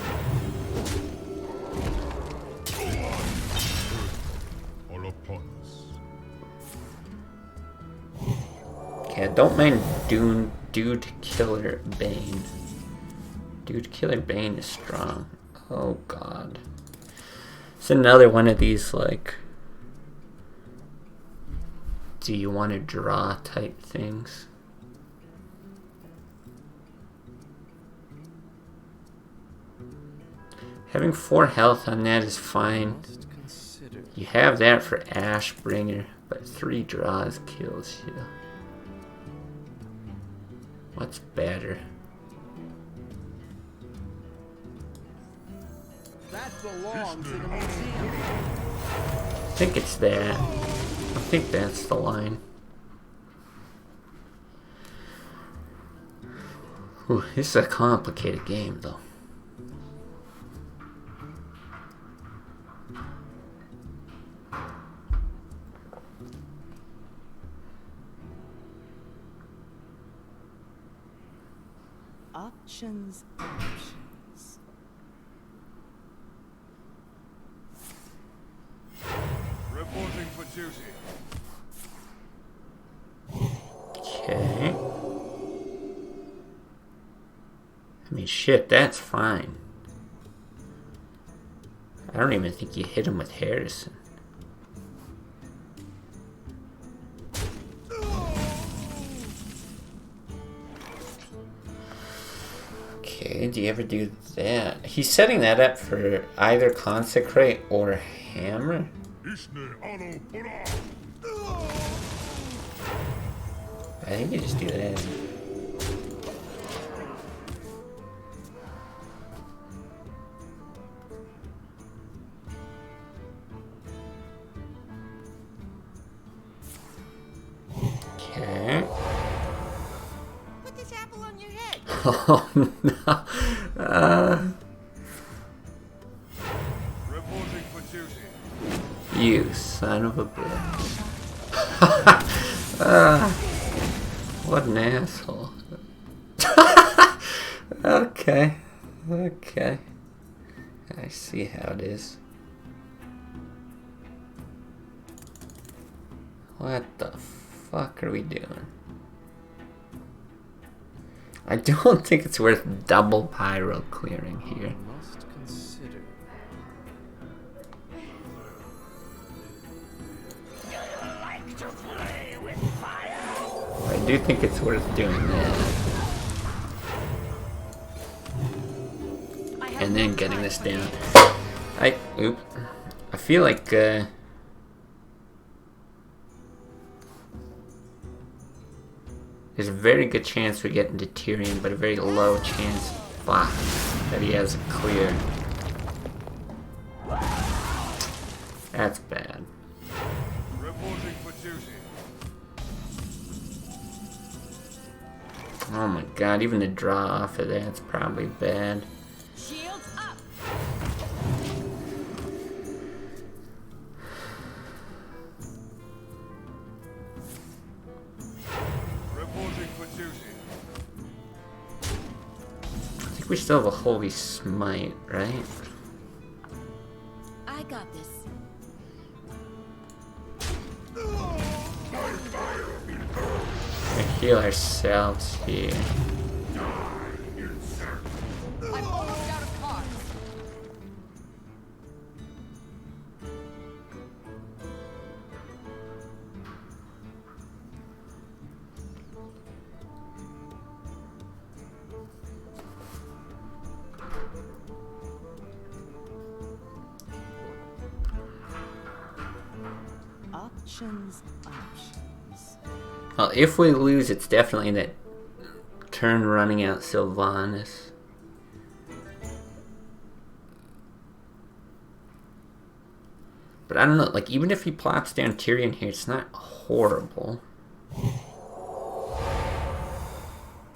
Okay, I don't mind Dude Killer Bane. Dude Killer Bane is strong. Oh god. It's another one of these, like, do you want to draw type things. Having 4 health on that is fine. You have that for Ashbringer, but 3 draws kills you. What's better? That belongs in a museum. I think it's that. I think that's the line. Ooh, this is a complicated game, though. Options. Reporting for duty. Okay. I mean, shit, that's fine. I don't even think you hit him with Harrison. do you ever do that? He's setting that up for either Consecrate or Hammer. I think you just do that. Okay. Put this apple on your head. Oh no. Reporting for duty. You son of a bitch. What an asshole. Okay. Okay. I see how it is. What the fuck are we doing? I don't think it's worth double pyro clearing here. Must consider. I do think it's worth doing that. And then getting this down. I feel like there's a very good chance we get into Tyrion, but a very low chance that he has a clear. That's bad. Reporting for duty. Oh my god, even the draw off of that's probably bad. Shields up. Reporting for duty. I think we still have a Holy Smite, right? I got this. We heal ourselves here. I'm almost out of cards. Options. Well, if we lose, it's definitely that turn running out Sylvanas. But I don't know, like, even if he plops down Tyrion here, it's not horrible.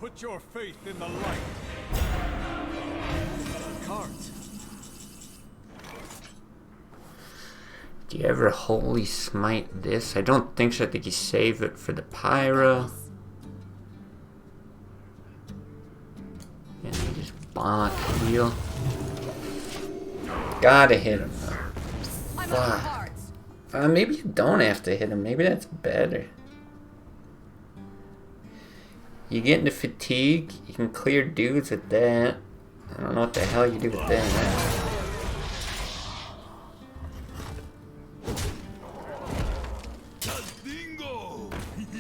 Put your faith in the light. Cards. Do you ever Holy Smite this? I don't think so. I think you save it for the Pyro. And you just bonk heal. Gotta hit him though. I'm out of cards. Maybe you don't have to hit him. Maybe that's better. You get into fatigue. You can clear dudes with that. I don't know what the hell you do with that.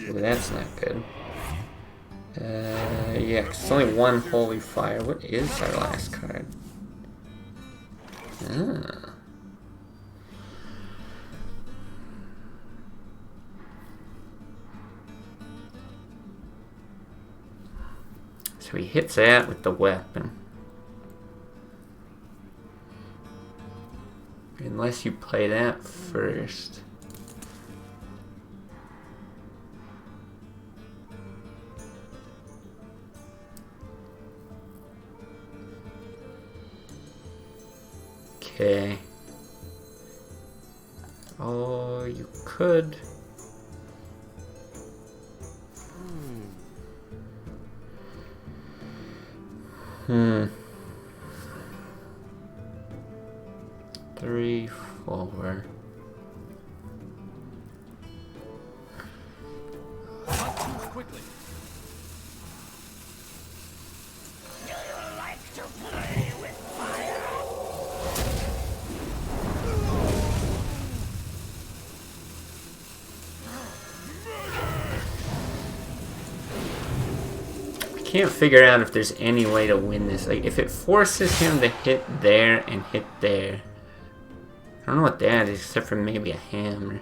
Ooh, that's not good. Yeah, 'cause it's only one Holy Fire. What is our last card? Ah. So he hits that with the weapon. Unless you play that first. Okay. Oh, you could. Hmm. 3, 4. Not too quickly. can't figure out if there's any way to win this. Like, if it forces him to hit there and hit there. I don't know what that is, except for maybe a hammer.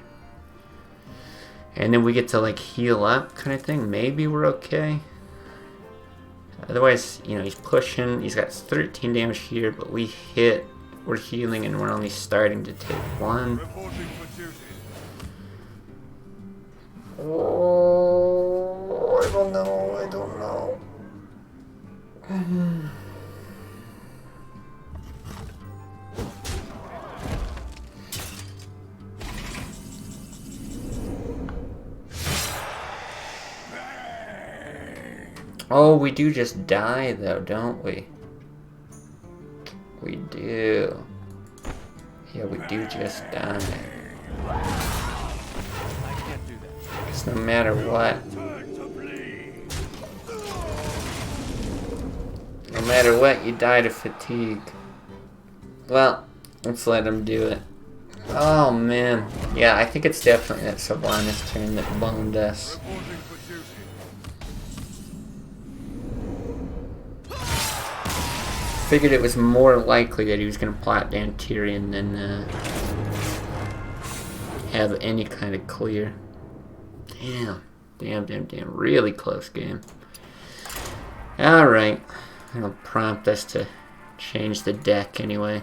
And then we get to, like, heal up kind of thing. Maybe we're okay. Otherwise, you know, he's pushing. He's got 13 damage here, but we hit. We're healing, and we're only starting to take 1. Reporting for duty. Oh, I don't know. I don't know. Oh, we do just die, though, don't we? We do. Yeah, we do just die. I can't do that. Because no matter what, no matter what, you die to fatigue. Well, let's let him do it. Oh, man. Yeah, I think it's definitely that Sylvanas turn that boned us. Reporting for duty. Figured it was more likely that he was going to plot down Tyrion than have any kind of clear. Damn. Really close game. Alright. That'll prompt us to change the deck anyway.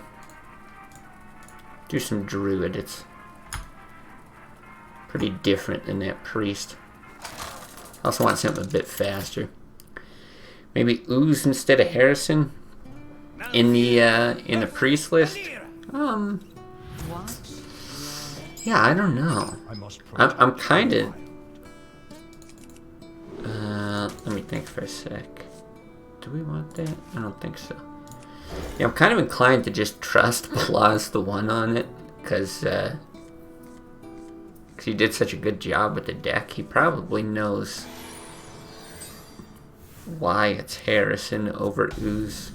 Do some Druid. It's pretty different than that Priest. Also want something a bit faster. Maybe Ooze instead of Harrison in the Priest list. Yeah, I don't know. I'm kind of. Let me think for a sec. Do we want that? I don't think so. Yeah, I'm kind of inclined to just trust Blaz the one on it, because he did such a good job with the deck. He probably knows why it's Harrison over Ooze.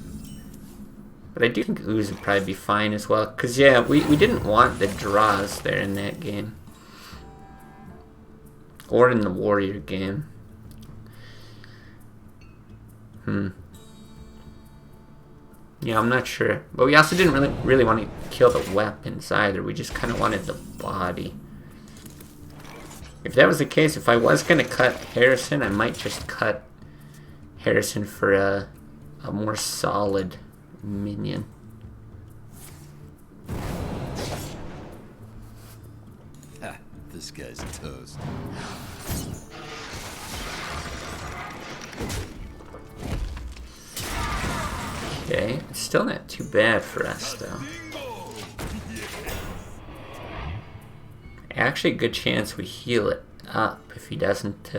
But I do think Ooze would probably be fine as well, because yeah, we didn't want the draws there in that game. Or in the Warrior game. Yeah, I'm not sure. But we also didn't really want to kill the weapons either. We just kind of wanted the body. If that was the case, if I was going to cut Harrison, I might just cut Harrison for a more solid minion. Ha, this guy's toast. Okay, it's still not too bad for us, though. Actually, a good chance we heal it up if he doesn't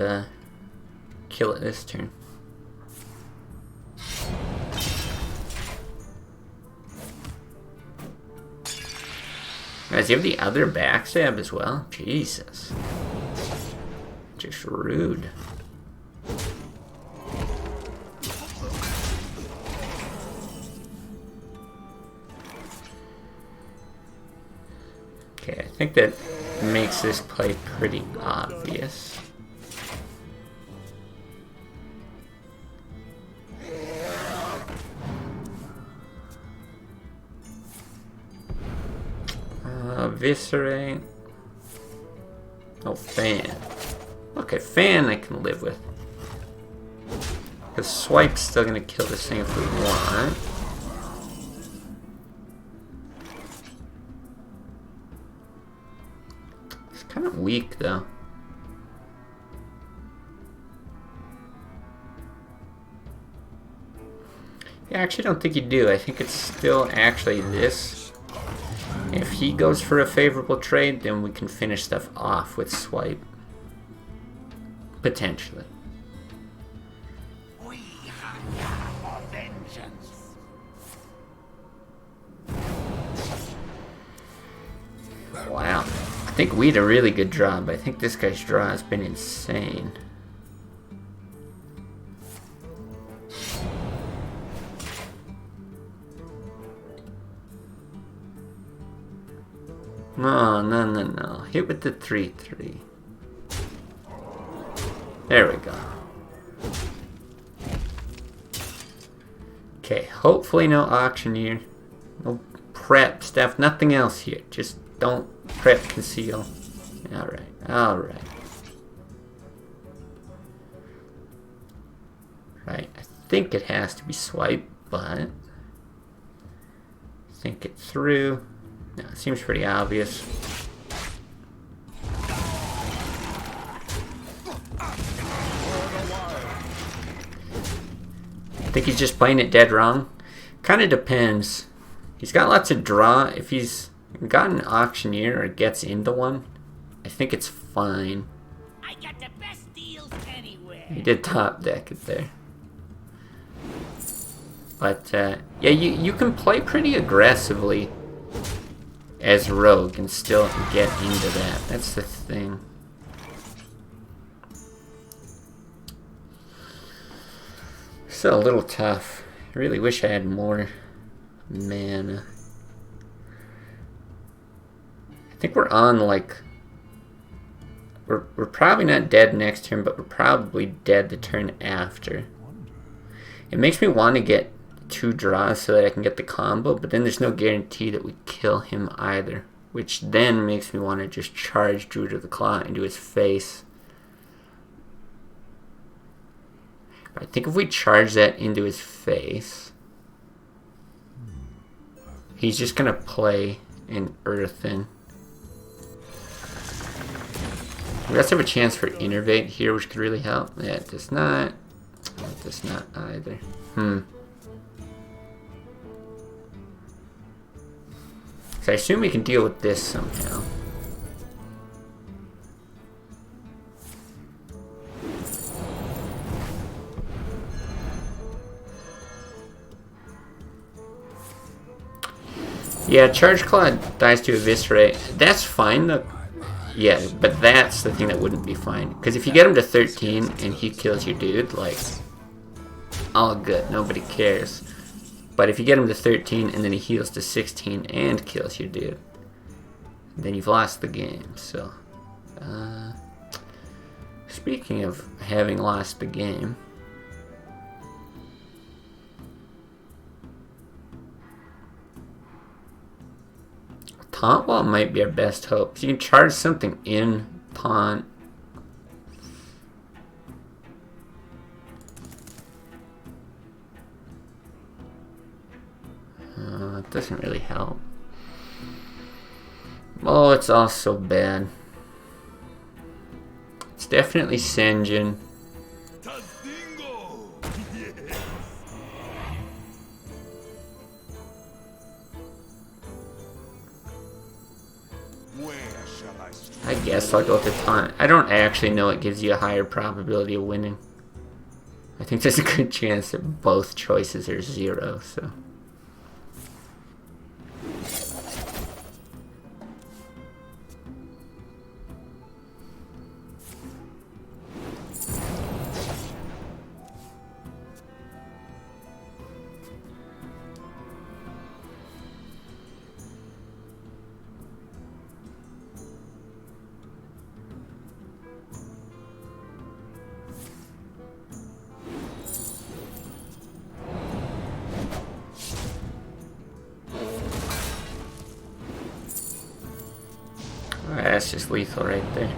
kill it this turn. Does he have the other backstab as well? Jesus. Just rude. Okay, I think that makes this play pretty obvious. Eviscerate. Oh, Fan. Okay, Fan I can live with. Because Swipe's still gonna kill this thing if we want. It's kind of weak, though. Yeah, I actually don't think you do. I think it's still actually this. If he goes for a favorable trade, then we can finish stuff off with Swipe. Potentially. We hunger for vengeance. Wow. I think we had a really good draw, but I think this guy's draw has been insane. No. Hit with the 3/3. There we go. Okay, hopefully no auctioneer. No prep stuff, nothing else here. Just don't prep conceal. Alright, alright. Right, I think it has to be swipe, but think it through. No, it seems pretty obvious. I think he's just playing it dead wrong. Kind of depends. He's got lots of draw. If he's got an auctioneer or gets into one, I think it's fine. I got the best deals anywhere. He did top deck it there. But, yeah, you can play pretty aggressively as rogue and still get into that. That's the thing. Still a little tough. I really wish I had more mana. I think we're on, like... We're probably not dead next turn, but we're probably dead the turn after. It makes me want to get 2 draws so that I can get the combo, but then there's no guarantee that we kill him either, which then makes me want to just charge Druid of the Claw into his face. But I think if we charge that into his face, he's just going to play an Earthen. We also have a chance for Innervate here, which could really help. Yeah, it does not. It does not either. So I assume we can deal with this somehow. Yeah, Charge Claw dies to Eviscerate. That's fine though. Yeah, but that's the thing that wouldn't be fine. Because if you get him to 13 and he kills your dude, like, all good, nobody cares. But if you get him to 13 and then he heals to 16 and kills your dude, then you've lost the game. So, speaking of having lost the game, Taunt Wall might be our best hope. So you can charge something in Taunt. It doesn't really help. Oh, it's also bad. It's definitely Senjin. I guess I'll go with the Taunt. I don't actually know it gives you a higher probability of winning. I think there's a good chance that both choices are 0, so... That's just lethal right there.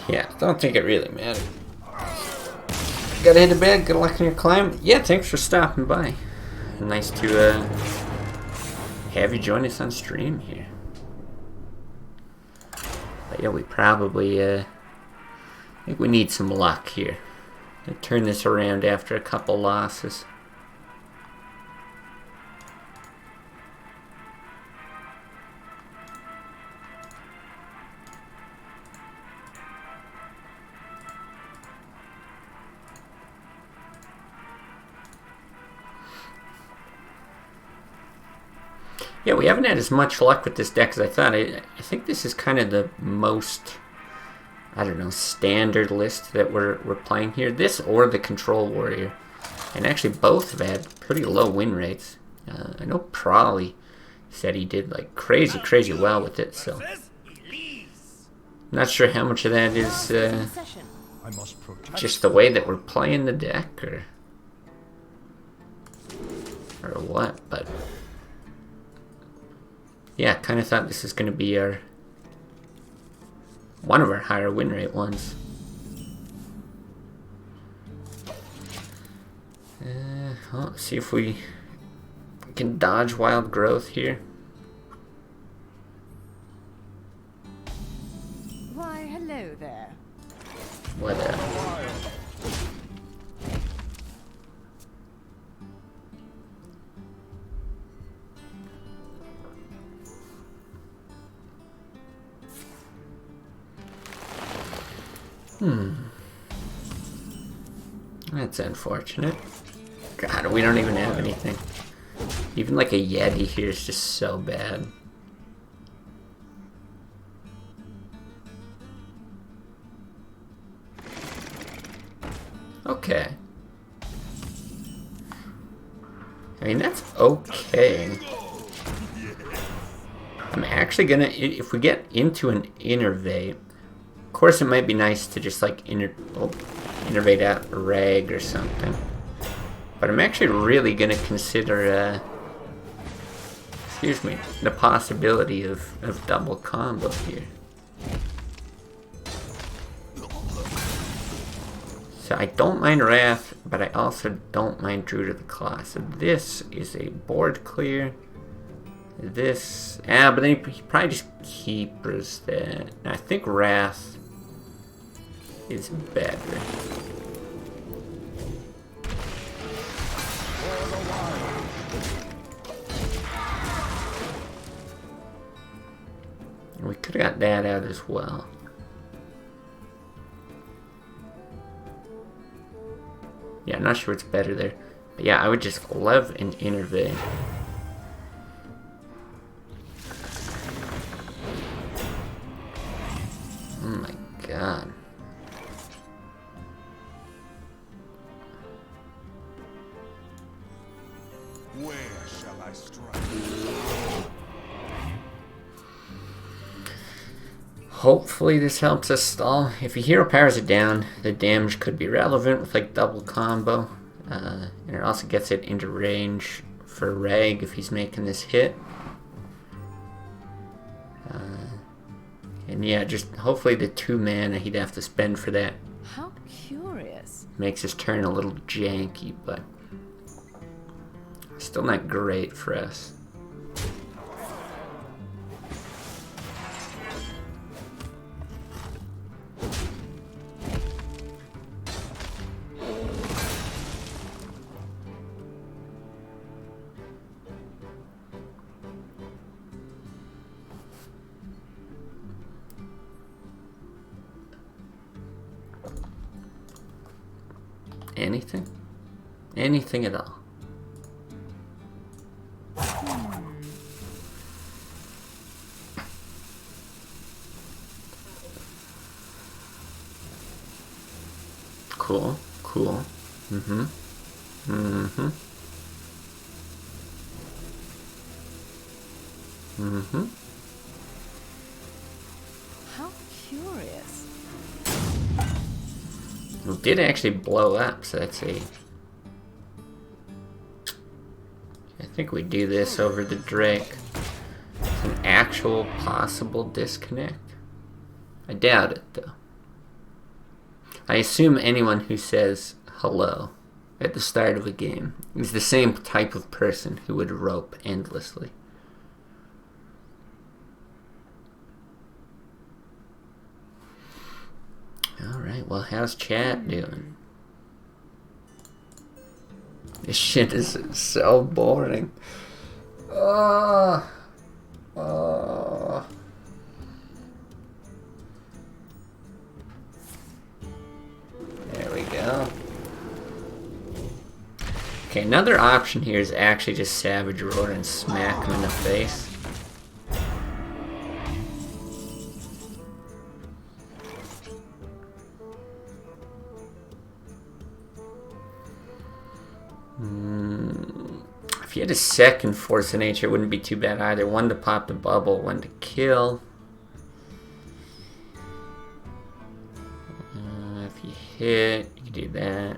Yeah, don't think it really mattered. Gotta hit the bed, good luck on your climb. Yeah, thanks for stopping by. Nice to have you join us on stream here. But yeah, we probably I think we need some luck here to turn this around after a couple losses. Yeah, we haven't had as much luck with this deck as I thought. I think this is kind of the most, I don't know, standard list that we're playing here. This or the Control Warrior. And actually both have had pretty low win rates. I know Prawley said he did like crazy well with it, so... Not sure how much of that is I must protect. just the way that we're playing the deck, or what? But yeah, kind of thought this is going to be one of our higher win rate ones. Well, see if we can dodge wild growth here. Why, hello there. Whatever. That's unfortunate. God, we don't even have anything. Even like a Yeti here is just so bad. Okay. I mean, that's okay. I'm actually gonna, if we get into an innervate, of course it might be nice to just like innervate out a rag or something. But I'm actually really gonna consider, excuse me, the possibility of double combo here. So I don't mind Wrath, but I also don't mind Druid of the Claw. So this is a board clear. This, but then he probably just keepers that. I think Wrath is better. We could have got that out as well. Yeah, I'm not sure what's better there. But yeah, I would just love an innervate. Oh my god. Where shall I strike? Hopefully this helps us stall. If your hero powers it down, the damage could be relevant with like double combo. And it also gets it into range for Rag if he's making this hit. And yeah, just hopefully the 2 mana he'd have to spend for that How curious. makes his turn a little janky, but still not great for us. Anything? Anything at all. Cool, cool. Mm-hmm. Mm-hmm. Mm-hmm. How curious. It did actually blow up, so that's a... I think we do this over the Drake. It's an actual possible disconnect. I doubt it, though. I assume anyone who says hello at the start of a game is the same type of person who would rope endlessly. Alright, well, how's chat doing? This shit is so boring. Oh. There we go. Okay, another option here is actually just Savage Roar and smack him in the face. If you had a second Force of Nature, it wouldn't be too bad either. One to pop the bubble, one to kill. If you hit. You can do that.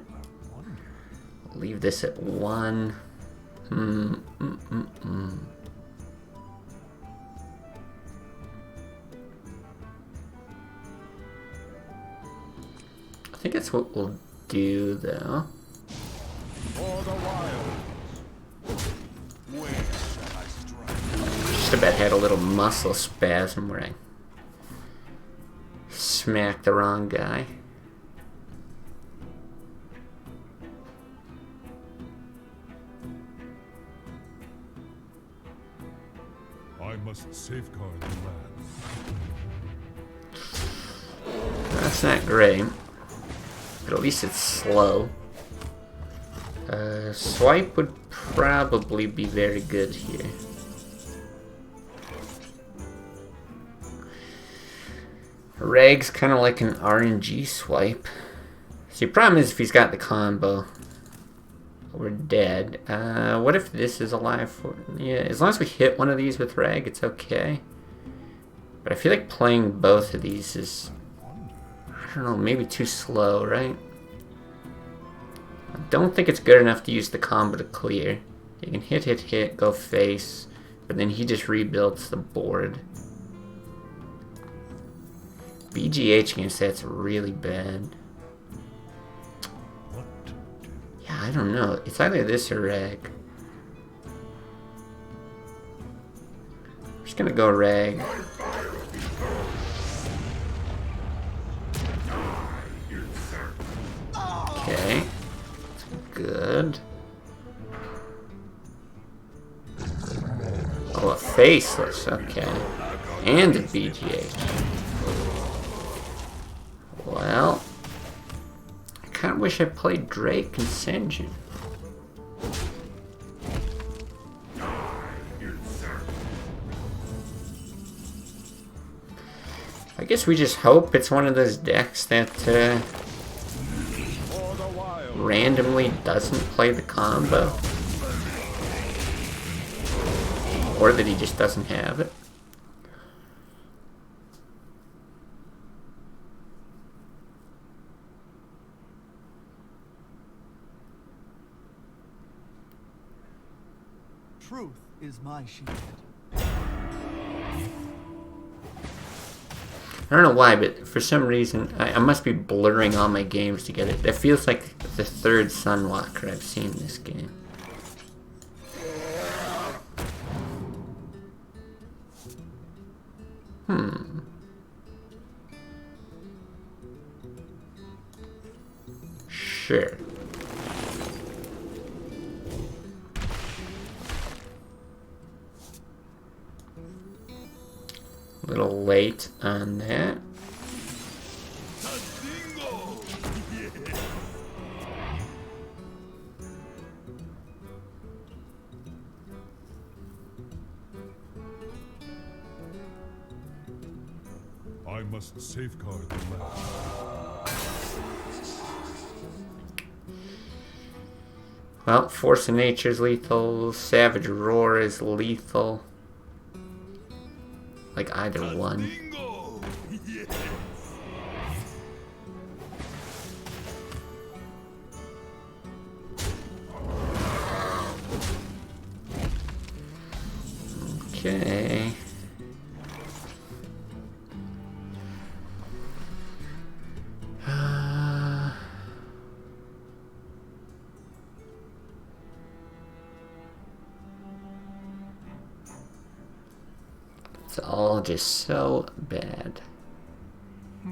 Leave this at 1. I think that's what we'll do, though. For the wilds. Where shall I strike? Just about had a little muscle spasm where I smacked the wrong guy. I must safeguard the land. That's not great, but at least it's slow. Swipe would probably be very good here. Rag's kind of like an RNG swipe. See, the problem is if he's got the combo, we're dead. What if this is alive for... Yeah, as long as we hit one of these with Rag, it's okay. But I feel like playing both of these is... I don't know, maybe too slow, right? I don't think it's good enough to use the combo to clear. You can hit, go face, but then he just rebuilds the board. BGH against that's really bad. Yeah, I don't know. It's either this or Rag. I'm just gonna go Rag. Okay. That's good. Oh, a faceless. Okay. And a BGH. Well, I kind of wish I played Drake and Senjin. I guess we just hope it's one of those decks that randomly doesn't play the combo. Or that he just doesn't have it. Truth is my shield. I don't know why, but for some reason, I must be blurring all my games together. That feels like the third Sunwalker I've seen in this game. Sure. A little late on that. I must safeguard the land. Well, Force of Nature's lethal, Savage Roar is lethal. Like either one. Okay. It's all just so bad. I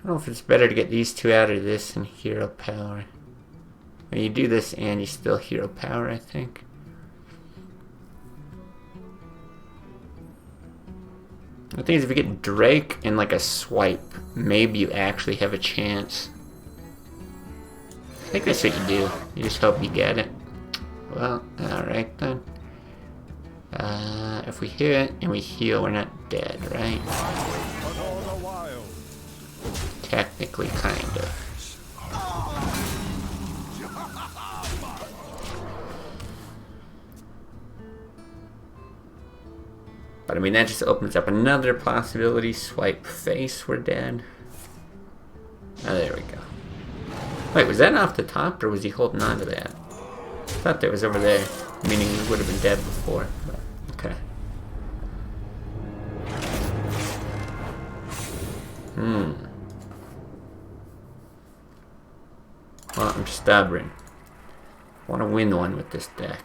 don't know if it's better to get these two out of this and hero power. When you do this and you still hero power, I think. The thing is, if you get Drake and like a swipe, maybe you actually have a chance. I think that's what you do. You just hope you get it. Well, alright then. If we hit and we heal, we're not dead, right? Technically, kind of. But I mean, that just opens up another possibility. Swipe face, we're dead. Oh, there we go. Wait, was that off the top, or was he holding on to that? I thought that was over there, meaning we would have been dead before. But, okay. Well, I'm stubborn. I want to win one with this deck.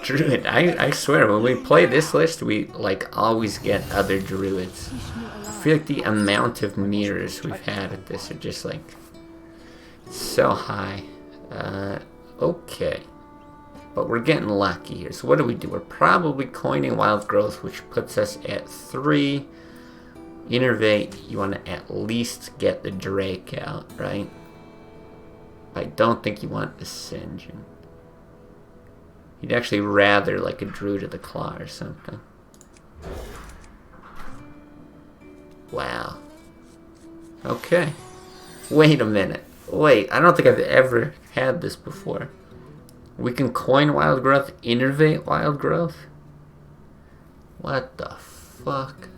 Druid, I swear, when we play this list, we like always get other druids. I feel like the amount of mirrors we've had at this are just like so high. Okay. But we're getting lucky here. So what do? We're probably coining Wild Growth, which puts us at 3. Innervate, you want to at least get the Drake out, right? I don't think you want Ascension. You'd actually rather like a Druid of the Claw or something. Wow. Okay. Wait a minute. Wait, I don't think I've ever had this before. We can coin Wild Growth, innervate Wild Growth? What the fuck?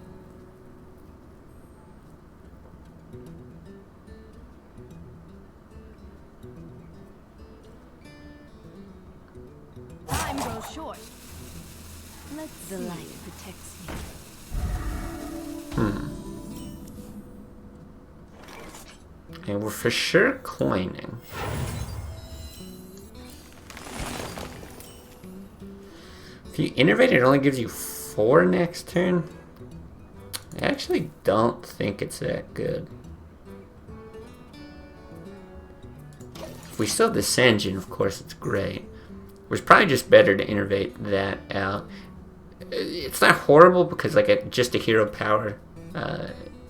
Time grows short. The light protects me. And we're for sure coining. If you innervate, it only gives you 4 next turn. I actually don't think it's that good. If we still have this engine, of course, it's great. It was probably just better to innervate that out. It's not horrible because like just a hero power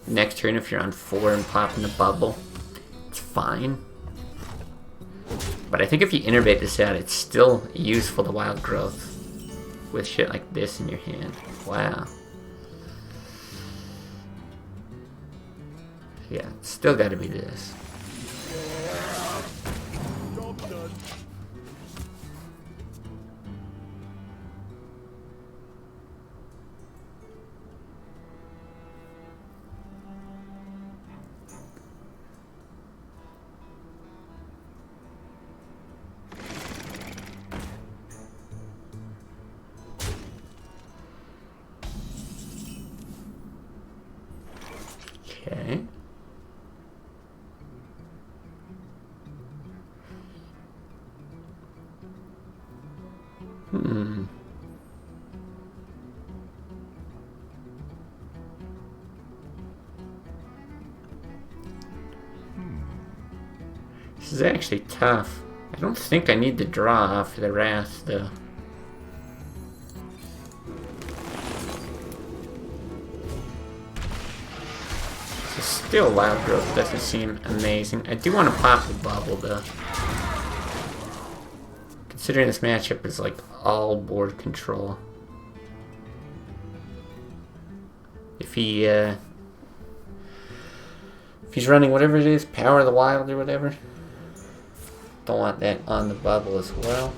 next turn if you're on 4 and popping the bubble, it's fine. But I think if you innervate this out, it's still useful to Wild Growth with shit like this in your hand. Wow. Yeah, it's still got to be this. Okay. This is actually tough. I don't think I need to draw off the Wrath, though. So still, Wild Growth doesn't seem amazing. I do want to pop the bubble, though. Considering this matchup is like all board control. If he's running whatever it is, Power of the Wild or whatever. Don't want that on the bubble as well.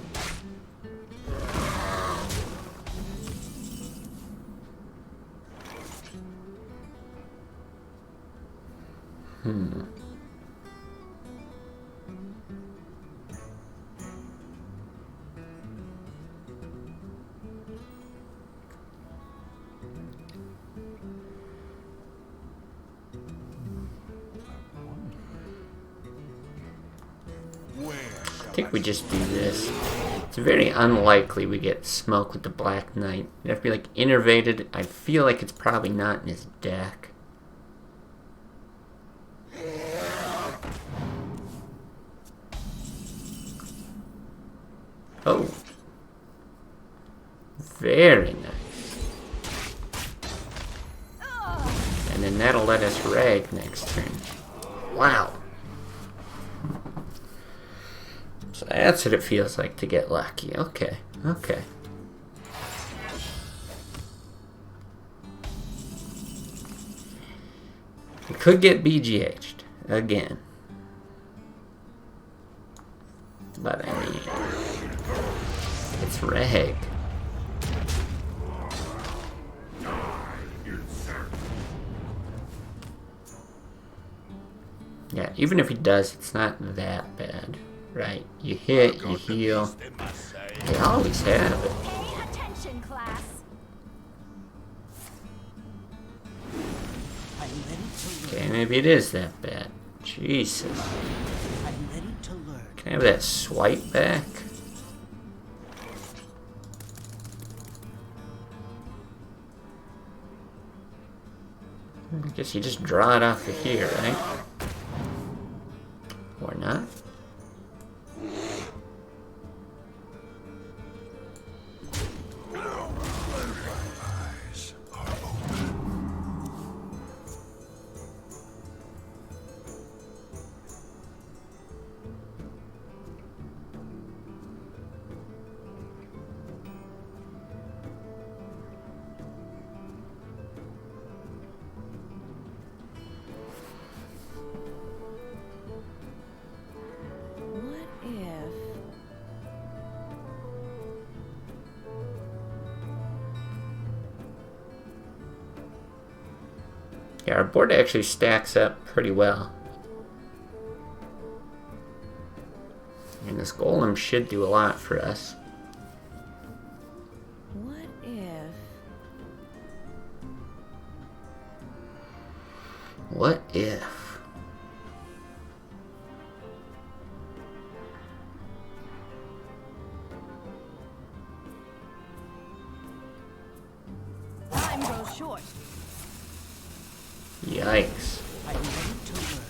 I think we just do this. It's very unlikely we get smoke with the Black Knight. It'd have to be like innervated. I feel like it's probably not in his deck. Oh. Very nice. And then And that'll let us rag next turn. Wow. So that's what it feels like to get lucky. Okay, okay. We could get BGH'd again. But I mean, it's rag. Yeah, even if he does, it's not that bad, right? You hit, you heal. They always have it. Pay attention, class. I'm ready to learn. Okay, maybe it is that bad. Jesus. I'm ready to learn. Can I have that swipe back? I guess you just draw it off of here, right? Or not? Eyes are open. What if... Yeah, our board actually stacks up pretty well. And this golem should do a lot for us. What if... What if? Time goes short. Yikes. I'm ready to learn.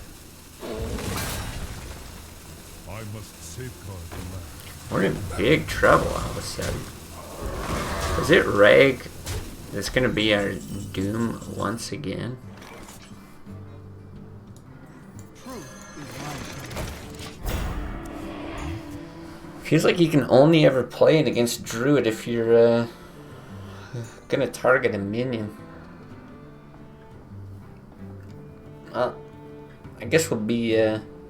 I must safeguard the land. We're in big trouble all of a sudden. Is it rag that's gonna be our doom once again? Truth is my shield. Feels like you can only ever play it against Druid if you're gonna target a minion. Well, I guess we'll be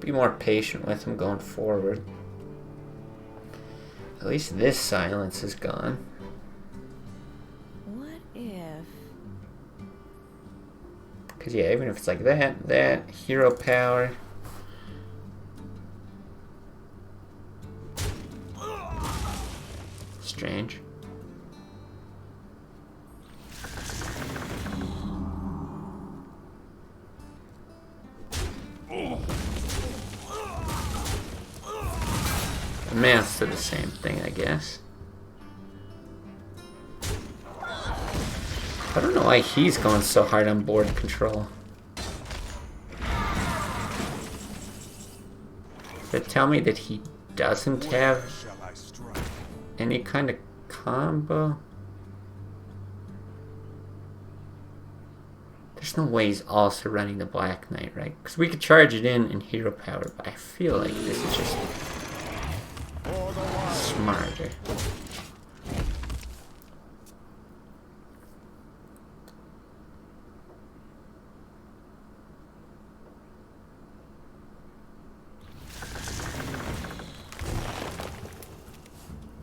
more patient with him going forward. At least this silence is gone. What if... Cause yeah, even if it's like that hero power. Strange. Amounts to the same thing, I guess. I don't know why he's going so hard on board control. Does it tell me that he doesn't have Shall I strike? any kind of combo? There's no way he's also running the Black Knight, right? Because we could charge it in hero power, but I feel like this is just For the wild. smarter.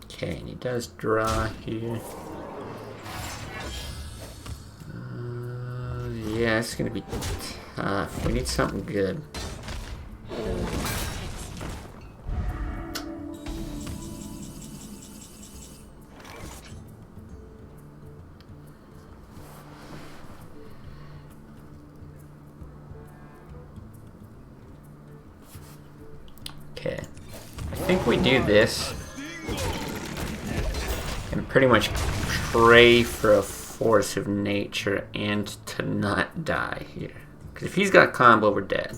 Okay, and he does draw here. Yeah, it's gonna be tough. We need something good. Okay, I think we do this and pretty much pray for a force of nature and to not die here. Because if he's got combo, we're dead.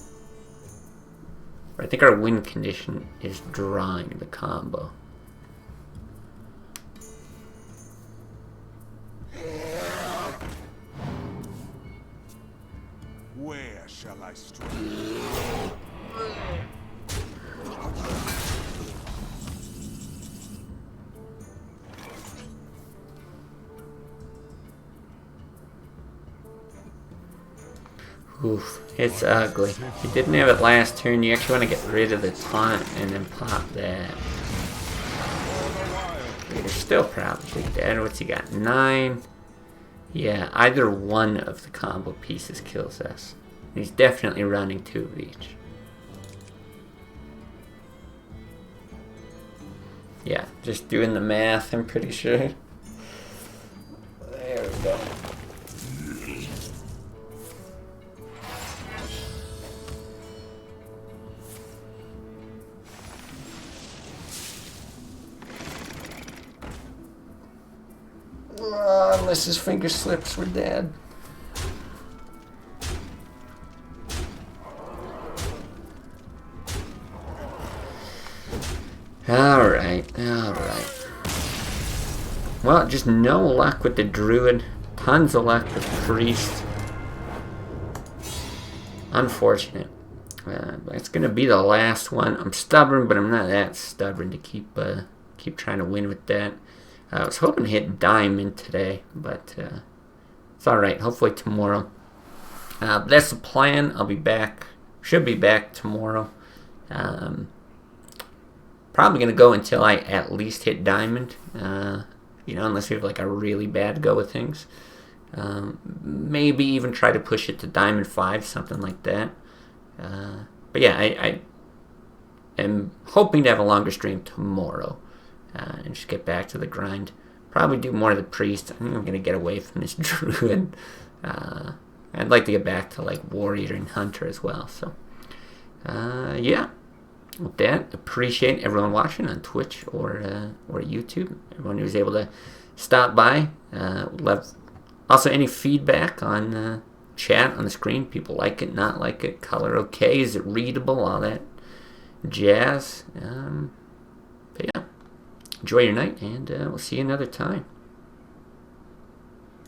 But I think our win condition is drawing the combo. Where shall I strike? Oof, it's ugly. If you didn't have it last turn, you actually want to get rid of the taunt and then pop that. You're still probably dead. What's he got? 9? Yeah, either one of the combo pieces kills us. He's definitely running 2 of each. Yeah, just doing the math, I'm pretty sure. There we go. Unless his finger slips, we're dead. Alright. Well, just no luck with the Druid. Tons of luck with the Priest. Unfortunate. It's gonna be the last one. I'm stubborn, but I'm not that stubborn to keep trying to win with that. I was hoping to hit Diamond today, but it's alright. Hopefully tomorrow. That's the plan. I'll be back. Should be back tomorrow. Probably going to go until I at least hit Diamond. Unless we have like a really bad go with things. Maybe even try to push it to Diamond 5, something like that. But yeah, I am hoping to have a longer stream tomorrow. And just get back to the grind. Probably do more of the Priest. I think I'm going to get away from this Druid. I'd like to get back to like Warrior and Hunter as well. So, yeah. With that, appreciate everyone watching on Twitch or YouTube. Everyone who was able to stop by. Love also any feedback on chat on the screen. People like it, not like it, color okay, is it readable, all that jazz. But yeah. Enjoy your night, and we'll see you another time.